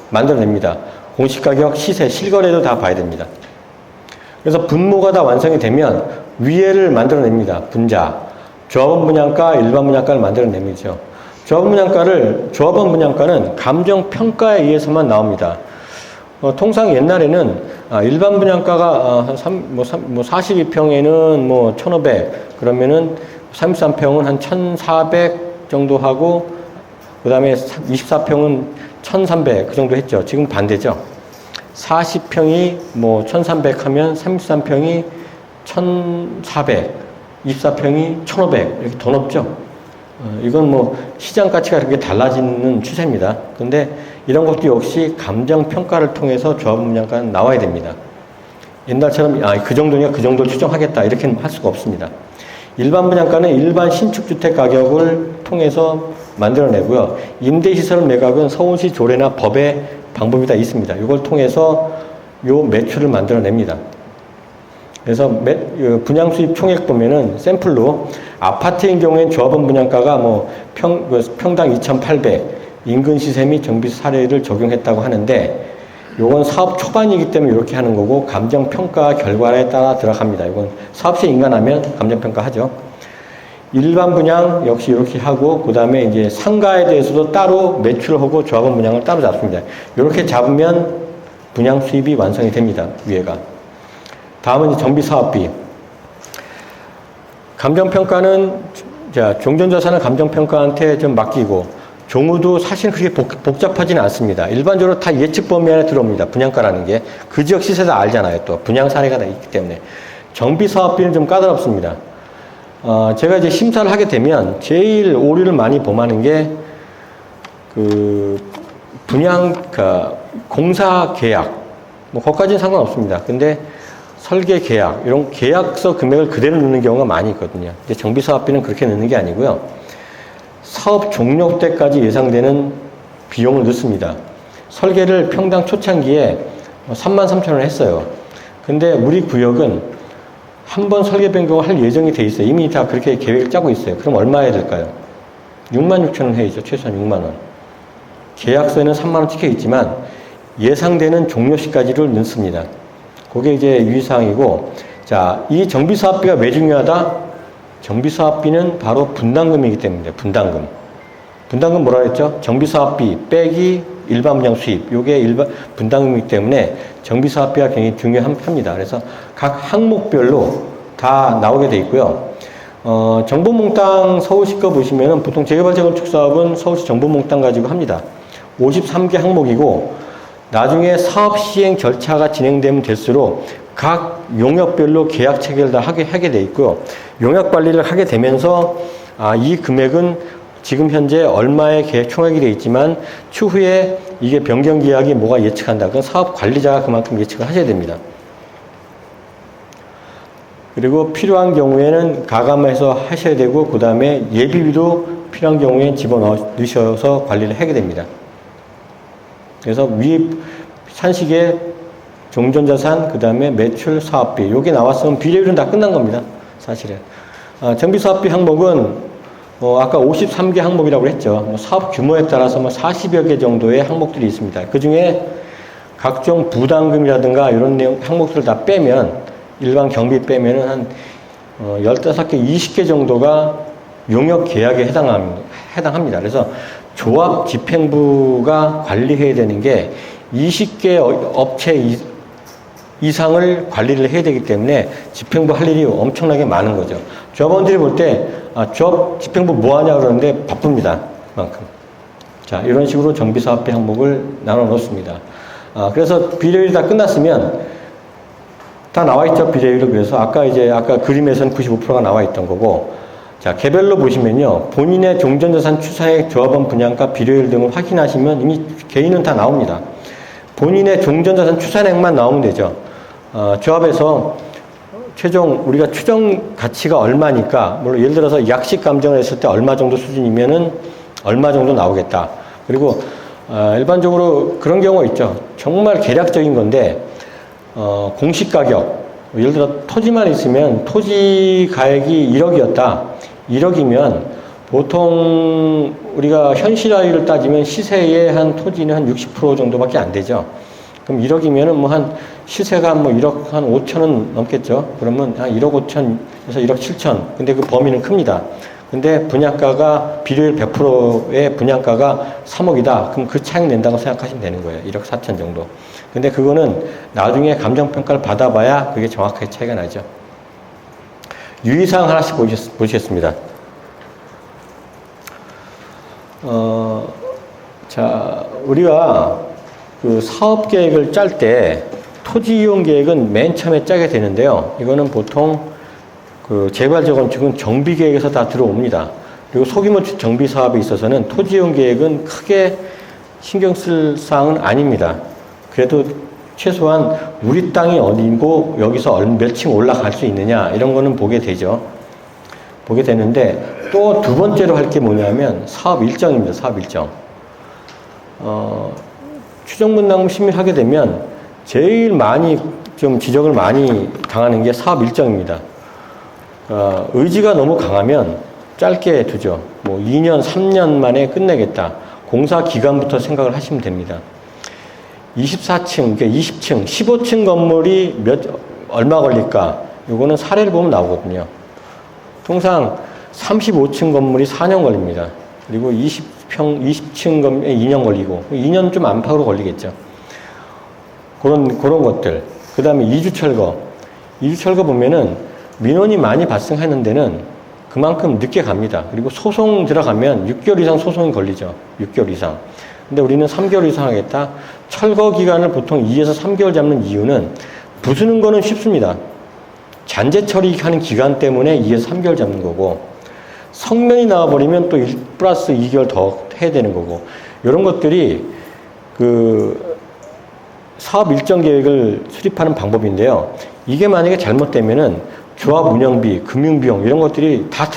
만들어냅니다. 공시가격, 시세, 실거래도 다 봐야 됩니다. 그래서 분모가 다 완성이 되면 위에를 만들어냅니다. 분자. 조합원 분양가, 일반 분양가를 만들어내죠. 조합원 분양가는 감정평가에 의해서만 나옵니다. 통상 옛날에는 일반 분양가가 한 42평에는 뭐 1,500, 그러면은 33평은 한 1,400 정도 하고, 그 다음에 24평은 1,300 그 정도 했죠. 지금 반대죠. 40평이 뭐 1,300 하면 33평이 1,400, 24평이 1,500 이렇게 더 높죠. 이건 뭐 시장 가치가 그렇게 달라지는 추세입니다. 근데 이런 것도 역시 감정평가를 통해서 조합 분양가는 나와야 됩니다. 옛날처럼 그 정도냐 그 정도 추정하겠다 이렇게는 할 수가 없습니다. 일반 분양가는 일반 신축주택 가격을 통해서 만들어내고요. 임대시설 매각은 서울시 조례나 법의 방법이 다 있습니다. 이걸 통해서 요 매출을 만들어냅니다. 그래서 분양 수입 총액 보면은 샘플로 아파트인 경우엔 조합원 분양가가 뭐 평당 2,800 인근 시세 및 정비 사례를 적용했다고 하는데, 요건 사업 초반이기 때문에 이렇게 하는 거고, 감정평가 결과에 따라 들어갑니다. 이건 사업시에 인가나면 감정평가 하죠. 일반 분양 역시 이렇게 하고, 그 다음에 이제 상가에 대해서도 따로 매출을 하고 조합원 분양을 따로 잡습니다. 이렇게 잡으면 분양 수입이 완성이 됩니다. 위에가. 다음은 이제 정비 사업비. 감정평가는, 종전자산은 감정평가한테 좀 맡기고, 종우도 사실 그렇게 복잡하지는 않습니다. 일반적으로 다 예측 범위 안에 들어옵니다. 분양가라는 게. 그 지역 시세 다 알잖아요. 또 분양 사례가 다 있기 때문에. 정비 사업비는 좀 까다롭습니다. 제가 이제 심사를 하게 되면 제일 오류를 많이 범하는 게 공사 계약. 뭐, 거기까지는 상관없습니다. 근데 설계 계약, 이런 계약서 금액을 그대로 넣는 경우가 많이 있거든요. 근데 정비 사업비는 그렇게 넣는 게 아니고요. 사업 종료 때까지 예상되는 비용을 넣습니다. 설계를 평당 초창기에 33,000원 했어요. 근데 우리 구역은 한 번 설계 변경을 할 예정이 돼 있어요. 이미 다 그렇게 계획을 짜고 있어요. 그럼 얼마 해야 될까요? 66,000원 해야죠. 최소한 6만원. 계약서에는 3만원 찍혀 있지만 예상되는 종료 시까지를 넣습니다. 그게 이제 유의사항이고, 자, 이 정비사업비가 왜 중요하다? 정비사업비는 바로 분담금이기 때문에, 분담금. 분담금 뭐라 그랬죠? 정비사업비 빼기 일반 분양 수입. 요게 일반 분담금이기 때문에 정비사업비가 굉장히 중요합니다. 그래서 각 항목별로 다 나오게 돼 있고요. 정보몽땅 서울시 거 보시면은 보통 재개발 재건축 사업은 서울시 정보몽땅 가지고 합니다. 53개 항목이고 나중에 사업 시행 절차가 진행되면 될수록 각 용역별로 계약 체결을 다 하게 돼 있고요. 용역 관리를 하게 되면서 이 금액은 지금 현재 얼마의 계획 총액이 되어 있지만 추후에 이게 변경 계약이 뭐가 예측한다. 그건 사업 관리자가 그만큼 예측을 하셔야 됩니다. 그리고 필요한 경우에는 가감해서 하셔야 되고 그 다음에 예비비도 필요한 경우에 집어넣으셔서 관리를 하게 됩니다. 그래서 위에 산식에 종전자산, 그 다음에 매출, 사업비 요게 나왔으면 비례율은 다 끝난 겁니다. 사실은. 정비사업비 항목은 아까 53개 항목이라고 했죠. 사업 규모에 따라서 40여 개 정도의 항목들이 있습니다. 그 중에 각종 부담금이라든가 이런 내용 항목들을 다 빼면 일반 경비 빼면은 한 15개, 20개 정도가 용역 계약에 해당합니다. 그래서 조합 집행부가 관리해야 되는 게 20개 업체 이상을 관리를 해야 되기 때문에 집행부 할 일이 엄청나게 많은 거죠. 조합원들이 볼 때 조합 집행부 뭐 하냐 그러는데 바쁩니다. 그만큼. 자, 이런 식으로 정비사업비 항목을 나눠 놓습니다. 그래서 비례율이 다 끝났으면 다 나와 있죠, 비례율은. 그래서 아까 그림에서는 95%가 나와 있던 거고, 자, 개별로 보시면요, 본인의 종전자산 추산액 조합원 분양가 비례율 등을 확인하시면 이미 개인은 다 나옵니다. 본인의 종전자산 추산액만 나오면 되죠. 조합에서 최종 우리가 추정 가치가 얼마니까, 물론 예를 들어서 약식 감정을 했을 때 얼마 정도 수준이면은 얼마 정도 나오겠다. 그리고 일반적으로 그런 경우가 있죠. 정말 계략적인 건데 공시 가격, 예를 들어 토지만 있으면 토지 가액이 1억이었다. 1억이면 보통 우리가 현실화율을 따지면 시세의 한 토지는 한 60% 정도밖에 안 되죠. 그럼 1억이면은 뭐 한 시세가 뭐 1억 한 5천은 넘겠죠. 그러면 한 1억 5천에서 1억 7천. 근데 그 범위는 큽니다. 근데 분양가가 비례율 100%의 분양가가 3억이다. 그럼 그 차익 낸다고 생각하시면 되는 거예요. 1억 4천 정도. 근데 그거는 나중에 감정평가를 받아봐야 그게 정확하게 차이가 나죠. 유의사항 하나씩 보시겠습니다. 자, 우리가 그 사업 계획을 짤 때 토지 이용 계획은 맨 처음에 짜게 되는데요. 이거는 보통 그 재개발 재건축은 정비 계획에서 다 들어옵니다. 그리고 소규모 정비 사업에 있어서는 토지 이용 계획은 크게 신경 쓸 사항은 아닙니다. 그래도 최소한 우리 땅이 어디고 여기서 몇 층 올라갈 수 있느냐 이런 거는 보게 되죠. 보게 되는데 또 두 번째로 할 게 뭐냐면 사업 일정입니다. 사업 일정. 추정분담금 심의하게 되면 제일 많이 좀 지적을 많이 당하는 게 사업 일정입니다. 의지가 너무 강하면 짧게 두죠. 뭐 2년, 3년 만에 끝내겠다. 공사 기간부터 생각을 하시면 됩니다. 24층, 그러니까 20층, 15층 건물이 얼마 걸릴까? 요거는 사례를 보면 나오거든요. 통상 35층 건물이 4년 걸립니다. 그리고 20층 건물에 2년 걸리고, 2년 좀 안팎으로 걸리겠죠. 그런 것들. 그 다음에 이주철거. 이주철거 보면은 민원이 많이 발생하는 데는 그만큼 늦게 갑니다. 그리고 소송 들어가면 6개월 이상 소송이 걸리죠. 6개월 이상. 근데 우리는 3개월 이상 하겠다. 철거 기간을 보통 2에서 3개월 잡는 이유는 부수는 거는 쉽습니다. 잔재 처리하는 기간 때문에 2에서 3개월 잡는 거고 성면이 나와버리면 또 1 플러스 2개월 더 해야 되는 거고 이런 것들이 그 사업 일정 계획을 수립하는 방법인데요. 이게 만약에 잘못되면은 조합 운영비, 금융비용 이런 것들이 다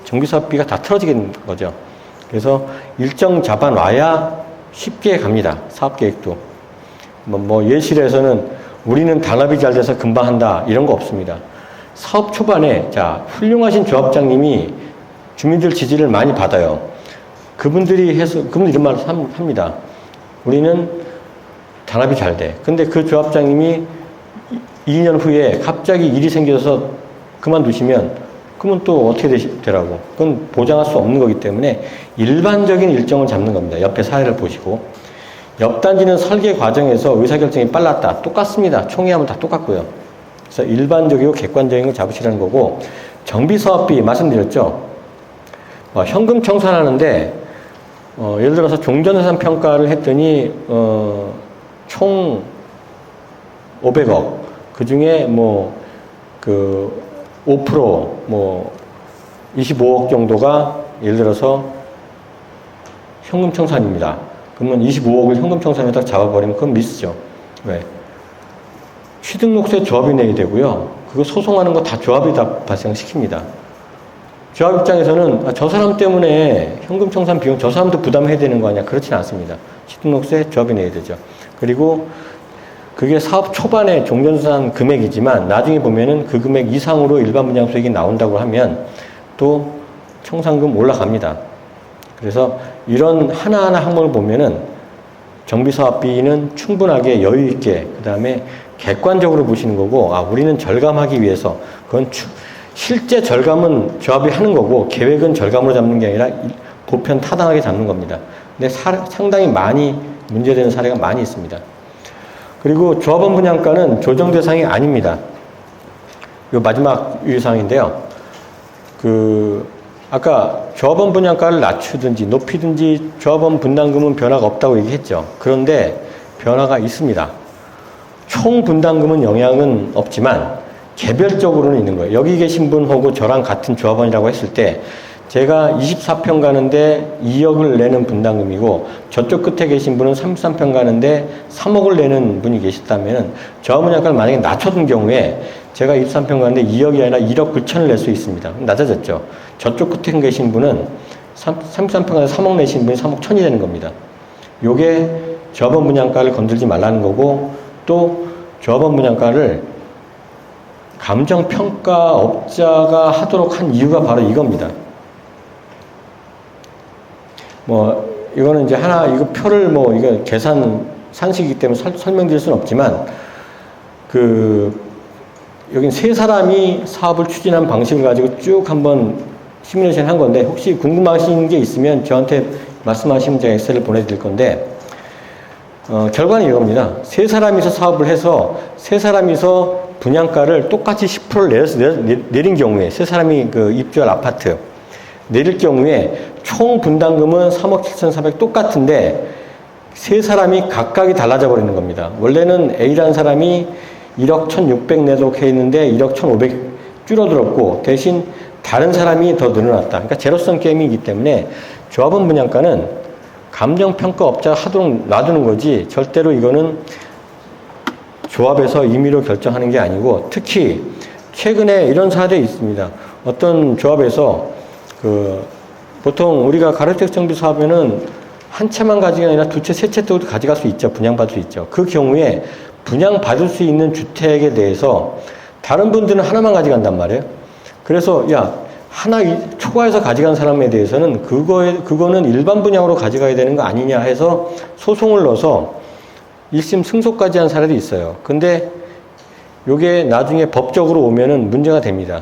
정비사업비가 다 틀어지게 되는 거죠. 그래서 일정 잡아놔야 쉽게 갑니다. 사업계획도. 뭐 예실에서는 우리는 단합이 잘 돼서 금방 한다 이런 거 없습니다. 사업 초반에 자 훌륭하신 조합장님이 주민들 지지를 많이 받아요. 그분들 이런 말을 합니다. 우리는 단합이 잘 돼. 근데 그 조합장님이 2년 후에 갑자기 일이 생겨서 그만두시면 그러면 또 어떻게 되라고? 그건 보장할 수 없는 거기 때문에 일반적인 일정을 잡는 겁니다. 옆에 사례를 보시고. 옆 단지는 설계 과정에서 의사결정이 빨랐다. 똑같습니다. 총회하면 다 똑같고요. 그래서 일반적이고 객관적인 걸 잡으시라는 거고, 정비사업비 말씀드렸죠. 현금 청산하는데 예를 들어서 종전재산 평가를 했더니 총 500억, 그 중에 그 5% 25억 정도가 예를 들어서 현금 청산입니다. 그러면 25억을 현금 청산에다 잡아버리면 그건 미스죠. 왜? 취등록세 조합이 내야 되고요. 그거 소송하는 거 다 조합이 다 발생시킵니다. 조합 입장에서는 저 사람 때문에 현금 청산 비용 저 사람도 부담해야 되는 거 아니야? 그렇지는 않습니다. 취등록세 조합이 내야 되죠. 그리고 그게 사업 초반에 종전재산 금액이지만 나중에 보면은 그 금액 이상으로 일반 분양소액이 나온다고 하면 또 청산금 올라갑니다. 그래서 이런 하나하나 항목을 보면은 정비사업비는 충분하게 여유있게, 그 다음에 객관적으로 보시는 거고, 우리는 절감하기 위해서, 그건 실제 절감은 조합이 하는 거고, 계획은 절감으로 잡는 게 아니라 보편 타당하게 잡는 겁니다. 근데 상당히 많이 문제되는 사례가 많이 있습니다. 그리고 조합원 분양가는 조정 대상이 아닙니다. 요 마지막 유의사항인데요. 아까 조합원 분양가를 낮추든지 높이든지 조합원 분담금은 변화가 없다고 얘기했죠. 그런데 변화가 있습니다. 총 분담금은 영향은 없지만 개별적으로는 있는 거예요. 여기 계신 분하고 저랑 같은 조합원이라고 했을 때 제가 24평 가는데 2억을 내는 분담금이고 저쪽 끝에 계신 분은 33평 가는데 3억을 내는 분이 계셨다면 조합 분양가를 만약에 낮춰둔 경우에 제가 23평 가는데 2억이 아니라 1억 9천을 낼 수 있습니다. 낮아졌죠. 저쪽 끝에 계신 분은 33평 가는데 3억 내신 분이 3억 1천이 되는 겁니다. 요게 조합원 분양가를 건들지 말라는 거고, 또 조합원 분양가를 감정평가업자가 하도록 한 이유가 바로 이겁니다. 이거는 이제 이거 표를 이거 계산 상식이기 때문에 설명드릴 수는 없지만, 여긴 세 사람이 사업을 추진한 방식을 가지고 쭉 한번 시뮬레이션 한 건데, 혹시 궁금하신 게 있으면 저한테 말씀하시면 제가 엑셀을 보내드릴 건데, 결과는 이겁니다. 세 사람이서 사업을 해서 세 사람이서 분양가를 똑같이 10%를 내린 경우에, 세 사람이 입주할 아파트 내릴 경우에 총 분담금은 3억 7,400 똑같은데 세 사람이 각각이 달라져 버리는 겁니다. 원래는 A라는 사람이 1억 1,600 내도록 했는데 1억 1,500 줄어들었고, 대신 다른 사람이 더 늘어났다. 그러니까 제로섬 게임이기 때문에 조합원 분양가는 감정평가업자가 하도록 놔두는 거지, 절대로 이거는 조합에서 임의로 결정하는 게 아니고, 특히 최근에 이런 사례 있습니다. 어떤 조합에서 보통 우리가 가로주택 정비 사업에는 한 채만 가지가 아니라 두 채, 세 채도 가져갈 수 있죠. 분양받을 수 있죠. 그 경우에 분양받을 수 있는 주택에 대해서 다른 분들은 하나만 가져간단 말이에요. 그래서 하나 초과해서 가져간 사람에 대해서는 그거는 일반 분양으로 가져가야 되는 거 아니냐 해서 소송을 넣어서 1심 승소까지 한 사례도 있어요. 근데 요게 나중에 법적으로 오면은 문제가 됩니다.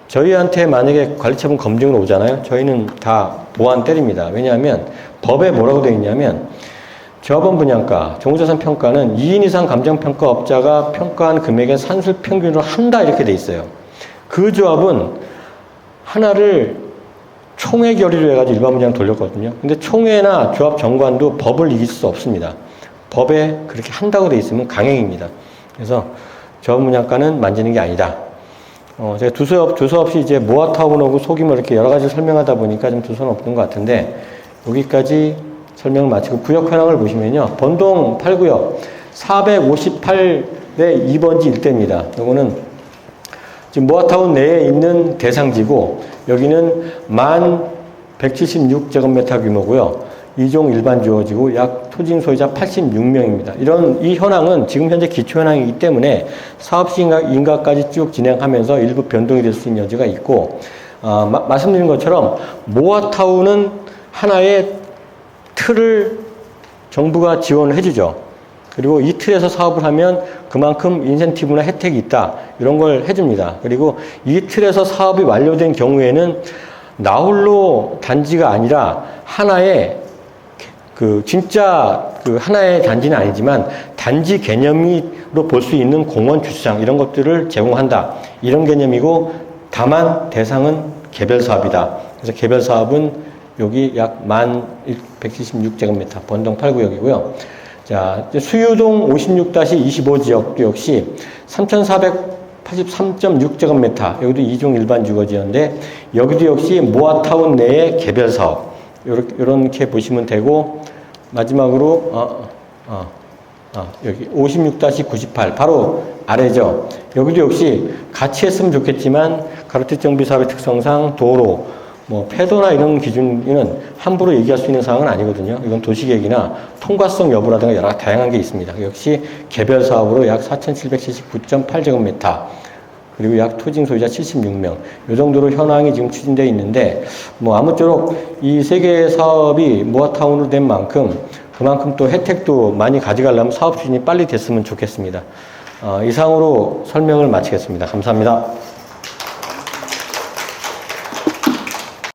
저희한테 만약에 관리처분 검증으로 오잖아요. 저희는 다 보안 때립니다. 왜냐하면 법에 뭐라고 되어 있냐면 조합원 분양가, 종부자산 평가는 2인 이상 감정평가업자가 평가한 금액의 산술 평균으로 한다 이렇게 돼 있어요. 그 조합은 하나를 총회 결의로 해가지고 일반 분양 돌렸거든요. 근데 총회나 조합 정관도 법을 이길 수 없습니다. 법에 그렇게 한다고 돼 있으면 강행입니다. 그래서 조합 분양가는 만지는 게 아니다. 제가 두서 없이 이제 모아타운하고 소규모 이렇게 여러 가지 설명하다 보니까 좀 두서는 없는 것 같은데, 여기까지 설명을 마치고 구역 현황을 보시면요. 본동 8구역 458대 2번지 일대입니다. 이거는 지금 모아타운 내에 있는 대상지고, 여기는 1176제곱미터 규모고요. 2종 일반 주어지고 약 토지 소유자 86명입니다. 이 현황은 지금 현재 기초 현황이기 때문에 사업시 인가까지 쭉 진행하면서 일부 변동이 될 수 있는 여지가 있고, 말씀드린 것처럼 모아타운은 하나의 틀을 정부가 지원을 해주죠. 그리고 이틀에서 사업을 하면 그만큼 인센티브나 혜택이 있다. 이런 걸 해줍니다. 그리고 이틀에서 사업이 완료된 경우에는 나홀로 단지가 아니라 하나의 진짜 하나의 단지는 아니지만 단지 개념으로 볼 수 있는 공원 주차장 이런 것들을 제공한다. 이런 개념이고 다만 대상은 개별 사업이다. 그래서 개별 사업은 여기 약 1176제곱미터 번동 8구역이고요. 자, 수유동 56-25 지역도 역시 3483.6제곱미터 여기도 이중 일반 주거지였는데 여기도 역시 모아타운 내의 개별 사업 이렇게 보시면 되고 마지막으로 여기 56-98 바로 아래죠. 여기도 역시 같이 했으면 좋겠지만 가로택 정비 사업의 특성상 도로 폐도나 이런 기준은 함부로 얘기할 수 있는 사항은 아니거든요. 이건 도시계획이나 통과성 여부라든가 여러 다양한 게 있습니다. 역시 개별 사업으로 약 4779.8제곱미터 그리고 약 토징 소유자 76명 이 정도로 현황이 지금 추진되어 있는데 아무쪼록 이 세 개의 사업이 모아타운으로 된 만큼 그만큼 또 혜택도 많이 가져가려면 사업 추진이 빨리 됐으면 좋겠습니다. 이상으로 설명을 마치겠습니다. 감사합니다.